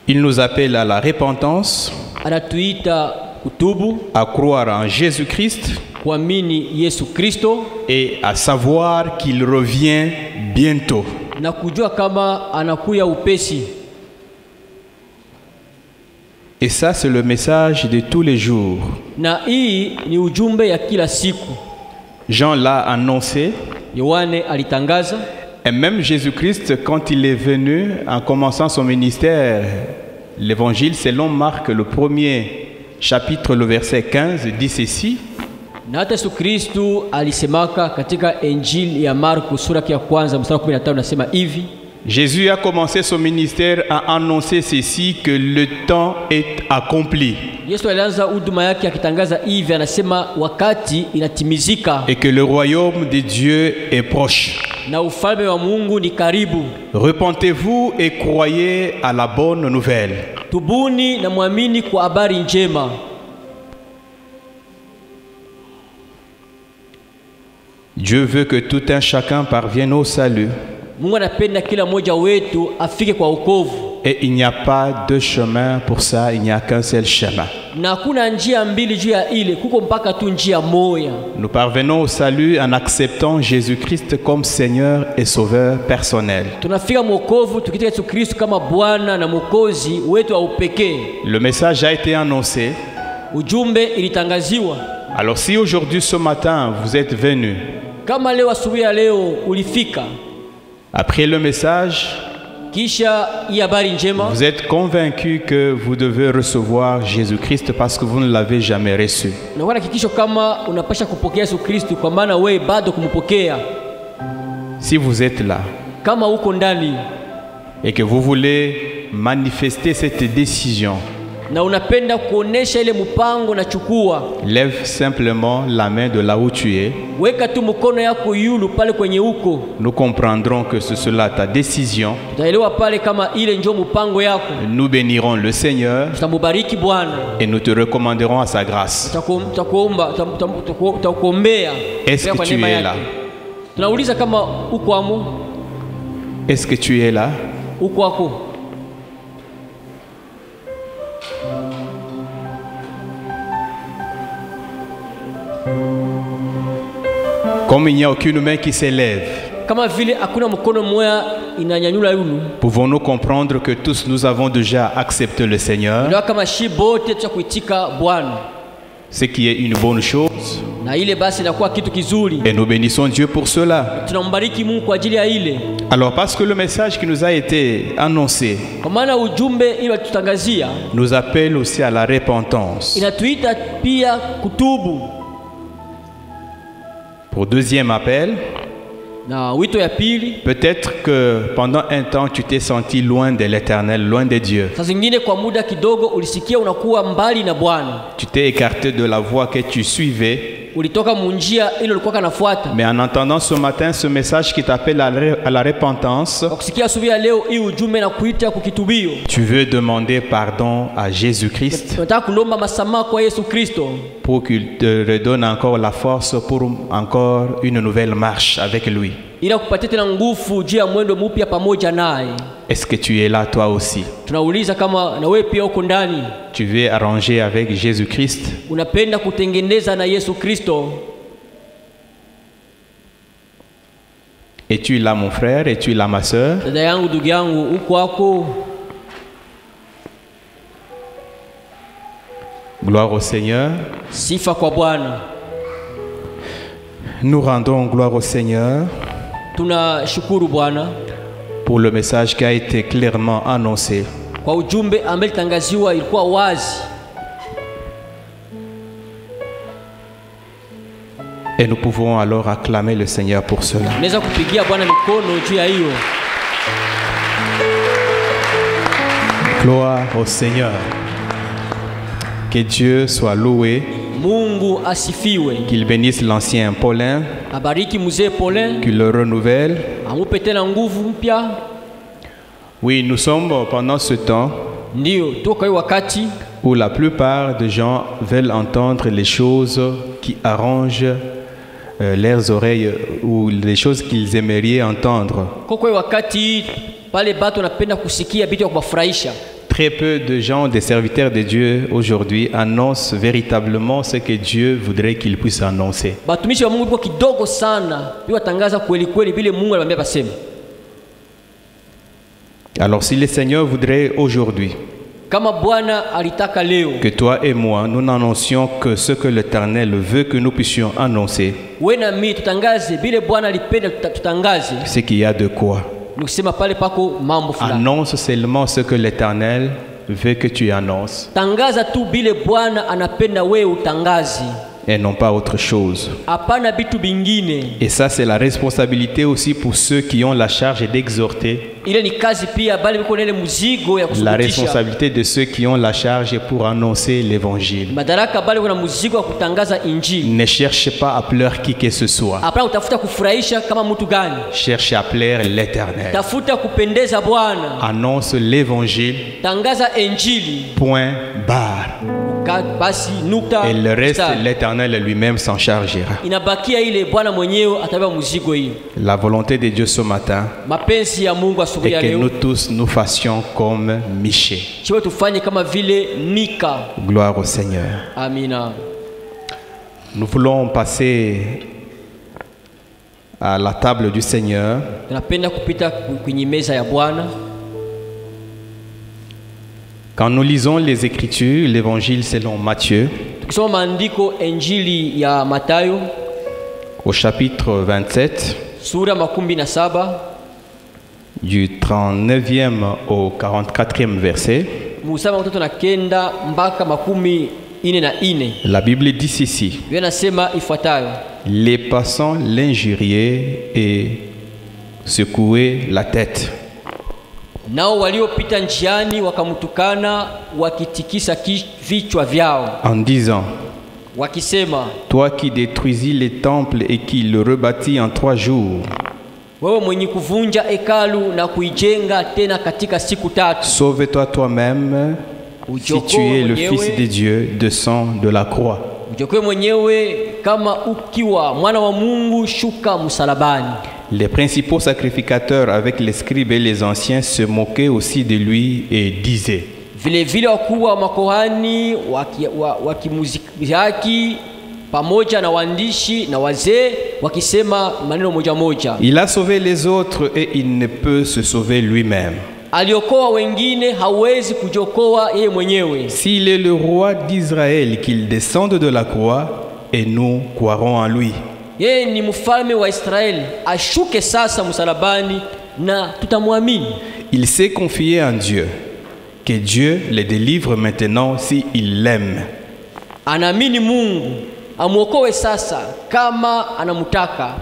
Il nous appelle à la repentance, à croire en Jésus-Christ et à savoir qu'il revient bientôt. Et ça, c'est le message de tous les jours. Na hii ni ujumbe ya kila siku. Jean l'a annoncé. Yohane alitangaza. Et même Jésus-Christ, quand il est venu, en commençant son ministère, l'évangile selon Marc, le premier chapitre, le verset 15, dit ceci. Na hata Yesu Kristu alisemaka katika Injili ya Marko sura ya kwanza mstari 15 nasema hivi. Jésus a commencé son ministère à annoncer ceci, que le temps est accompli. Yesu alianza huduma yake akitangaza hivi, anasema wakati inatimizika. Et que le royaume de Dieu est proche. Na ufalme wa Mungu ni karibu. Repentez-vous et croyez à la bonne nouvelle. Tubuni na muamini kwa habari njema. Dieu veut que tout un chacun parvienne au salut. Mungu anapenda kila mmoja wetu afike kwa wokovu. Et il n'y a pas deux chemins pour ça, il n'y a qu'un seul chemin. Na kuna njia mbili juu ya ile, kuko mpaka tu njia moja. Nous parvenons au salut en acceptant Jésus-Christ comme Seigneur et Sauveur personnel. Tunafika mwokovu tukitika Yesu Kristo kama Bwana na Mwokozi wetu wa upekee. Le message a été annoncé. Ujumbe ilitangaziwa. Alors si aujourd'hui ce matin vous êtes venu, kama leo asubuhi ya leo ulifika, après le message, kisha hii habari njema, vous êtes convaincu que vous devez recevoir Jésus-Christ parce que vous ne l'avez jamais reçu. Na wana hakikisho kama unapasha kupokea Yesu Kristo kwa maana wewe bado kumpokea. Si vous êtes là, kama uko ndani, et que vous voulez manifester cette décision, na unapenda kuonesha ile mpango na chukua, lève simplement la main de là où tu es. Weka tu mkono yako yulu pale kwenye uko. Nous comprendrons que c'est cela ta décision. Tutaelewa pale kama ile ndio mpango yako. Nous bénirons le Seigneur. Tutamubariki Bwana. Et nous te recommanderons à sa grâce. Tutakuombea. Est-ce que tu es là? Tunauliza kama uko amo. Est-ce que tu es là? Uko wako. Comme il n'y a aucune main qui s'élève, pouvons-nous comprendre que tous nous avons déjà accepté le Seigneur, ce qui est une bonne chose, et nous bénissons Dieu pour cela. Alors parce que le message qui nous a été annoncé nous appelle aussi à la repentance. Pour deuxième appel, peut-être que pendant un temps tu t'es senti loin de l'Éternel, loin de Dieu. Tu t'es écarté de la voie que tu suivais. Mais en entendant ce matin ce message qui t'appelle à la repentance, tu veux demander pardon à Jésus-Christ pour qu'il te redonne encore la force pour encore une nouvelle marche avec lui. Est-ce que tu es là toi aussi? Tu veux arranger avec Jésus-Christ? Es-tu là mon frère? Es-tu là ma soeur? Gloire au Seigneur. Nous rendons gloire au Seigneur pour le message qui a été clairement annoncé. Et nous pouvons alors acclamer le Seigneur pour cela. Gloire au Seigneur. Que Dieu soit loué. Qu'il bénisse l'ancien Paulin. Qu'il le renouvelle. Oui, nous sommes pendant ce temps où la plupart des gens veulent entendre les choses qui arrangent leurs oreilles ou les choses qu'ils aimeraient entendre. Très peu de gens, des serviteurs de Dieu aujourd'hui, annoncent véritablement ce que Dieu voudrait qu'ils puissent annoncer. Alors si le Seigneur voudrait aujourd'hui Que toi et moi, nous n'annoncions que ce que l'Éternel veut que nous puissions annoncer. C'est qu'il y a de quoi. Annonce seulement ce que l'Éternel veut que tu annonces. Et non pas autre chose. Et ça, c'est la responsabilité aussi pour ceux qui ont la charge d'exhorter. La responsabilité de ceux qui ont la charge pour annoncer l'évangile. Ne cherchez pas à plaire qui que ce soit. Cherchez à plaire l'Éternel. Annonce l'évangile. Point barre. Et le reste, l'Éternel lui-même s'en chargera. La volonté de Dieu ce matin est que nous tous nous fassions comme Michée. Gloire au Seigneur. Nous voulons passer à la table du Seigneur. Quand nous lisons les Écritures, l'Évangile selon Matthieu, au chapitre 27, du 39e au 44e verset, la Bible dit ceci: les passants l'injuriaient et secouaient la tête. Nao waliopita njiani wakamutukana wakitikisa vichwa vyao en disant, wakisema, toi qui détruisis les temples et qui le rebâtis en 3 jours, wewe mwenye kuvunja hekalu na kuijenga tena katika siku 3, sauve-toi toi-même si tu es le Fils de Dieu, descends de la croix. Ujokoe mwenyewe kama ukiwa mwana wa Mungu, shuka msalabani. Les principaux sacrificateurs avec les scribes et les anciens se moquaient aussi de lui et disaient, vile vile wakuu wa makohani wakimuziki pamoja na waandishi na wazee wakisema maneno moja moja, il a sauvé les autres et il ne peut se sauver lui-même. Aliokoa wengine, hawezi kujiokoa yeye mwenyewe. S'il est le roi d'Israël, qu'il descende de la croix et nous croirons en lui. Yeye ni mfalme wa Israeli, ashuke sasa msalabani na tutamwamini. Il s'est confié en Dieu, que Dieu le délivre maintenant si il l'aime. Anaamini Mungu amuokoe sasa kama anamutaka.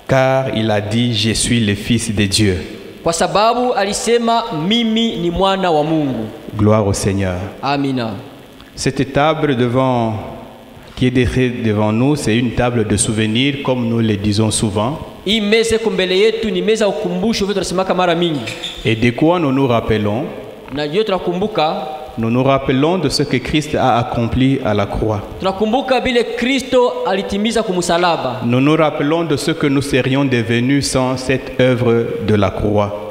Car il a dit, je suis le Fils de Dieu. Kwa sababu alisema mimi ni mwana wa Mungu. Gloire au Seigneur. Amina. Cette table qui est devant nous, c'est une table de souvenirs, comme nous le disons souvent. Et de quoi nous nous rappelons? Nous nous rappelons de ce que Christ a accompli à la croix. Nous nous rappelons de ce que nous serions devenus sans cette œuvre de la croix.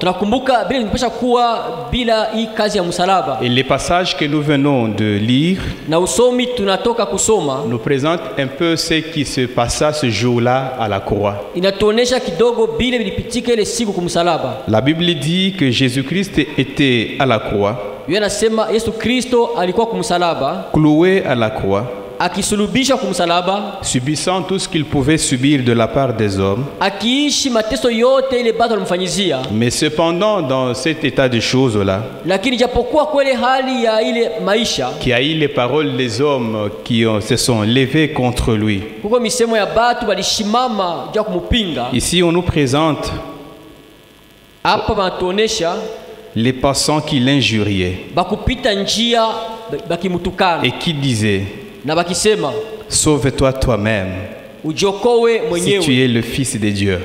Et les passages que nous venons de lire nous présentent un peu ce qui se passa ce jour-là à la croix. La Bible dit que Jésus-Christ était à la croix, cloué à la croix, subissant tout ce qu'il pouvait subir de la part des hommes. Mais cependant, dans cet état de choses-là, qui a eu les paroles des hommes qui se sont levés contre lui. Ici, on nous présente les passants qui l'injuriaient et qui disaient, sauve-toi toi-même si tu es le Fils de Dieu.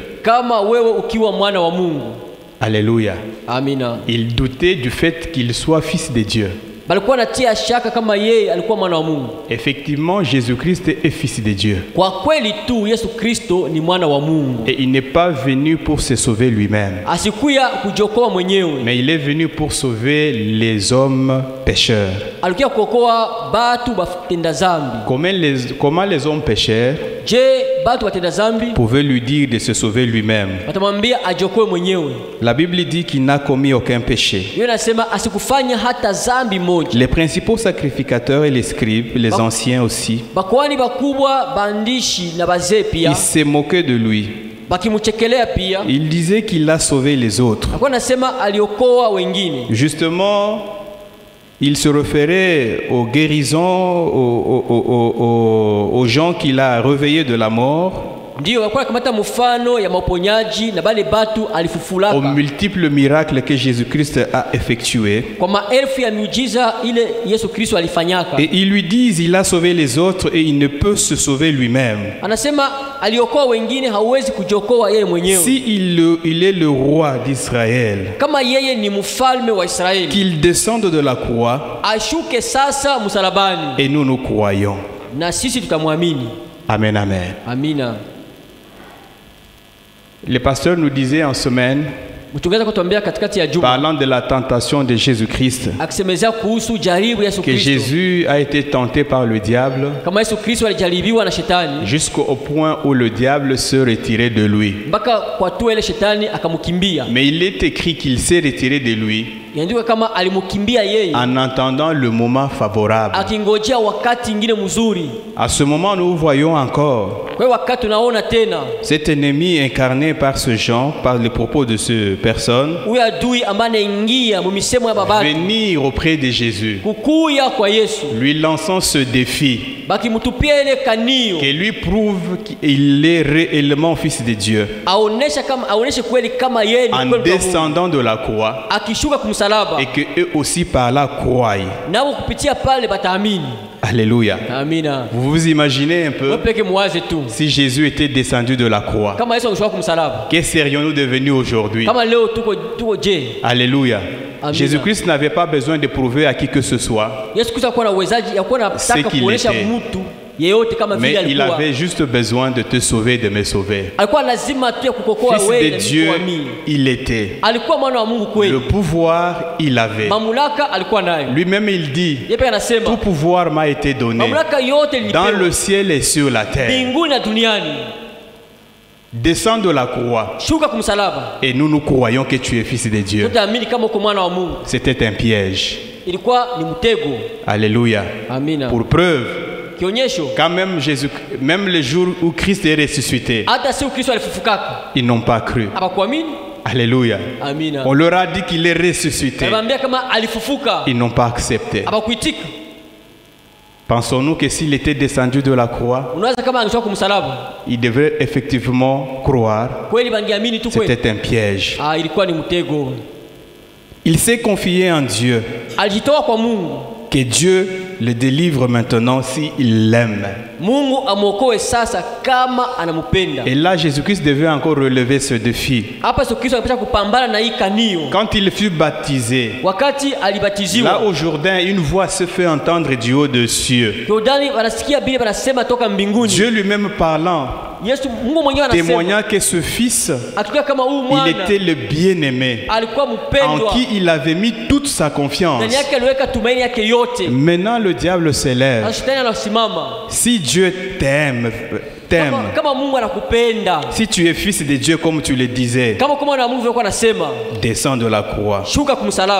Alléluia. Amina. Il doutait du fait qu'il soit Fils de Dieu. Effectivement, Jésus-Christ est Fils de Dieu. Et il n'est pas venu pour se sauver lui-même, mais il est venu pour sauver les hommes pécheurs. Comment les hommes pécheurs pouvait lui dire de se sauver lui-même. La Bible dit qu'il n'a commis aucun péché. Les principaux sacrificateurs et les scribes, les anciens aussi, ils se moquaient de lui. Il disait qu'il a sauvé les autres. Justement, il se référait aux guérisons, aux gens qu'il a réveillés de la mort, aux multiples miracles que Jésus-Christ a effectués. Et ils lui disent qu'il a sauvé les autres et il ne peut se sauver lui-même. Si il est le roi d'Israël, qu'il descende de la croix, et nous croyons. Amen, amen. Amina. Le pasteur nous disait en semaine, parlant de la tentation de Jésus-Christ, que Jésus a été tenté par le diable jusqu'au point où le diable se retirait de lui. Mais il est écrit qu'il s'est retiré de lui en attendant le moment favorable. À ce moment, nous voyons encore cet ennemi incarné par ce genre, par les propos de ce personne, venir auprès de Jésus, lui lançant ce défi, qu'il lui prouve qu'il est réellement fils de Dieu, en descendant de la croix, et qu'eux aussi par là croient. Alléluia. Amina. Vous vous imaginez un peu si Jésus était descendu de la croix, que serions-nous devenus aujourd'hui? Alléluia. Jésus-Christ n'avait pas besoin de prouver à qui que ce soit ce qu'il était. Mais il avait juste besoin de te sauver, de me sauver. Fils de Dieu, il était. Le pouvoir, il avait. Lui-même, il dit, tout pouvoir m'a été donné dans le ciel et sur la terre. Descends de la croix et nous croyons que tu es fils de Dieu. C'était un piège. Alléluia. Pour preuve, quand même même le jour où Christ est ressuscité, ils n'ont pas cru. Alléluia. On leur a dit qu'il est ressuscité. Ils n'ont pas accepté. Pensons-nous que s'il était descendu de la croix, il devrait effectivement croire. C'était un piège. Il s'est confié en Dieu. Que Dieu le délivre maintenant s'il l'aime. Et là, Jésus-Christ devait encore relever ce défi. Quand il fut baptisé, là au Jourdain, une voix se fait entendre du haut des cieux. Dieu lui-même parlant, témoignant que ce fils, il était le bien-aimé, en qui il avait mis toute sa confiance. Maintenant le diable s'élève. Si Dieu t'aime, si tu es fils de Dieu comme tu le disais, descends de la croix.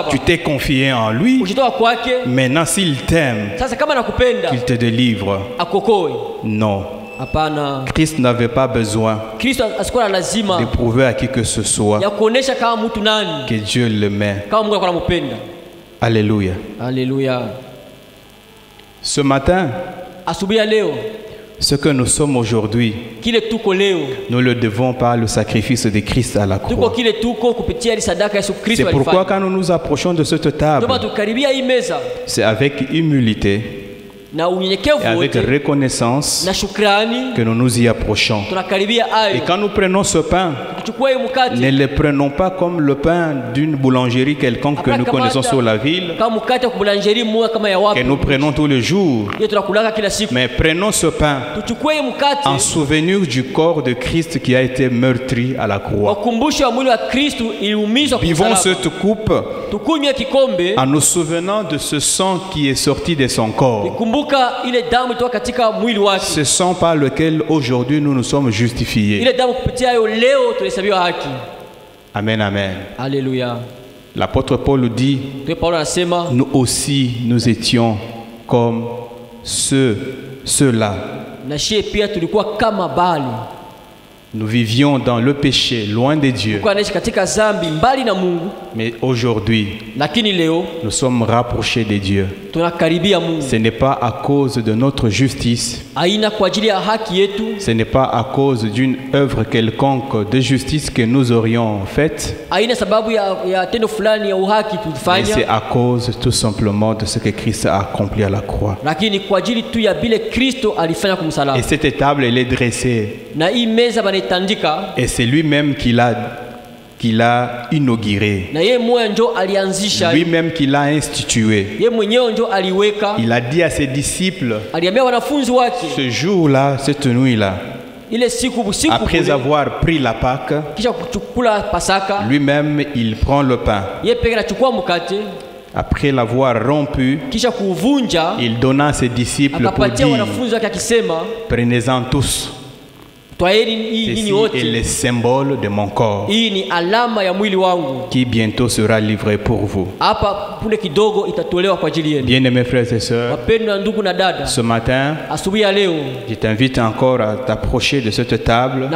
Tu t'es confié en lui. Maintenant s'il t'aime, qu'il te délivre. Non. Christ n'avait pas besoin de prouver à qui que ce soit que Dieu l'aimait. Alléluia. Alléluia. Ce matin, ce que nous sommes aujourd'hui, nous le devons par le sacrifice de Christ à la croix. C'est pourquoi quand nous nous approchons de cette table, c'est avec humilité et avec reconnaissance que nous nous y approchons. Et quand nous prenons ce pain, ne le prenons pas comme le pain d'une boulangerie quelconque que nous connaissons sur la ville, que nous prenons tous les jours, mais prenons ce pain en souvenir du corps de Christ qui a été meurtri à la croix. Buvons cette coupe en nous souvenant de ce sang qui est sorti de son corps. Ce sang par lequel aujourd'hui nous nous sommes justifiés. Amen, amen. Alléluia. L'apôtre Paul dit, nous aussi nous étions comme ceux-là. Nous vivions dans le péché, loin de Dieu. Mais aujourd'hui, nous sommes rapprochés de Dieu. Ce n'est pas à cause de notre justice. Ce n'est pas à cause d'une œuvre quelconque de justice que nous aurions faite. Mais c'est à cause tout simplement de ce que Christ a accompli à la croix. Et cette table, elle est dressée. Et c'est lui-même qui l'a inauguré. Lui-même qui l'a institué. Il a dit à ses disciples, ce jour-là, cette nuit-là, après avoir pris la Pâque, lui-même il prend le pain. Après l'avoir rompu, il donna à ses disciples pour dire, prenez-en tous. Ceci est le symbole de mon corps qui bientôt sera livré pour vous. Bien-aimés frères et sœurs, ce matin, je t'invite encore à t'approcher de cette table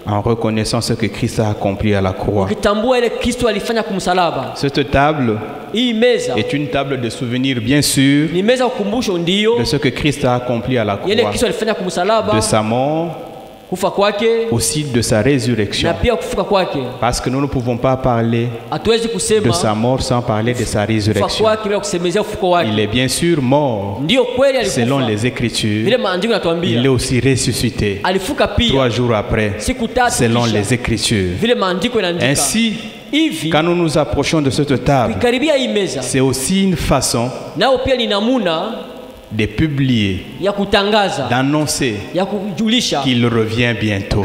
en reconnaissant ce que Christ a accompli à la croix. Cette table est une table de souvenirs, bien sûr, de ce que Christ a accompli à la croix, de sa mort, aussi de sa résurrection. Parce que nous ne pouvons pas parler de sa mort sans parler de sa résurrection. Il est bien sûr mort selon les Écritures. Il est aussi ressuscité 3 jours après selon les Écritures. Ainsi, quand nous nous approchons de cette table, c'est aussi une façon de publier, d'annoncer qu'il revient bientôt.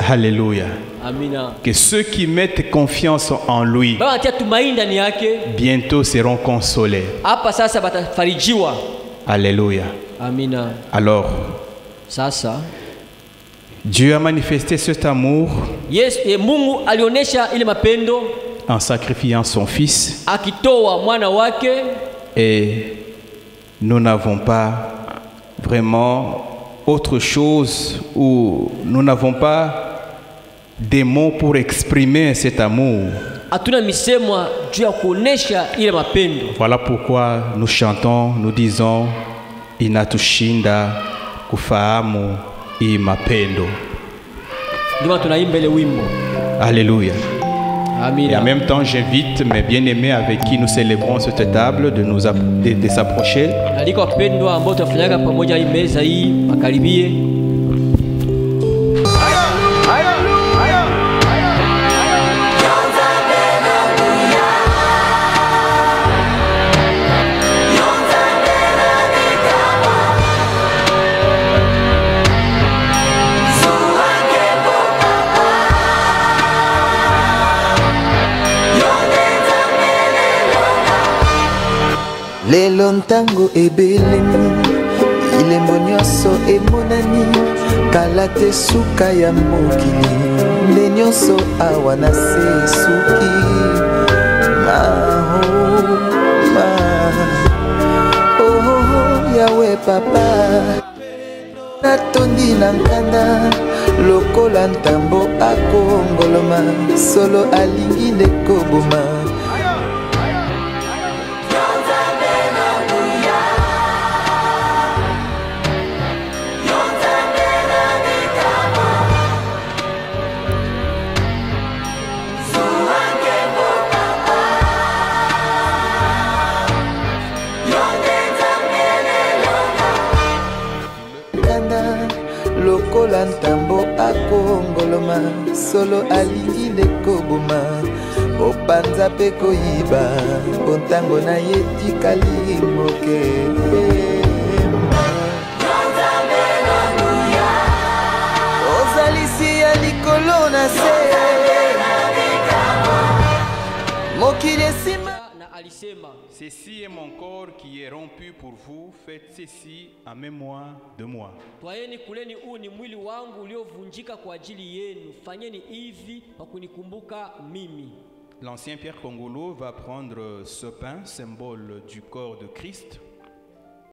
Alléluia. Que ceux qui mettent confiance en lui bientôt seront consolés. Alléluia. Alors, Dieu a manifesté cet amour en sacrifiant son Fils. Et nous n'avons pas vraiment autre chose, ou nous n'avons pas des mots pour exprimer cet amour. Voilà pourquoi nous chantons, nous disons, inatushinda kufahamu hii mapendo. Alléluia. Et en même temps, j'invite mes bien-aimés avec qui nous célébrons cette table de s'approcher. Lelo ntango ebelemi ilembo nyonso emonani kala te suka ya mokili nde nyonso awa na se suki yawe papa natondi na nkanda lokola ntambo akongoloma solo alingi nde koboma. Lokola ntambo akongoloma solo alingi nde koboma opanza mpe koyiba bontango na ye tikali mokepema ozalisi ya likolo na se mokili esima ceci est mon corps qui est rompu pour vous, faites ceci en mémoire de moi. Twaeni kuleni, huu ni mwili wangu uliovunjika kwa ajili yenu, fanyeni hivi kwa kunikumbuka mimi. L'ancien Pierre Congolo va prendre ce pain, symbole du corps de Christ.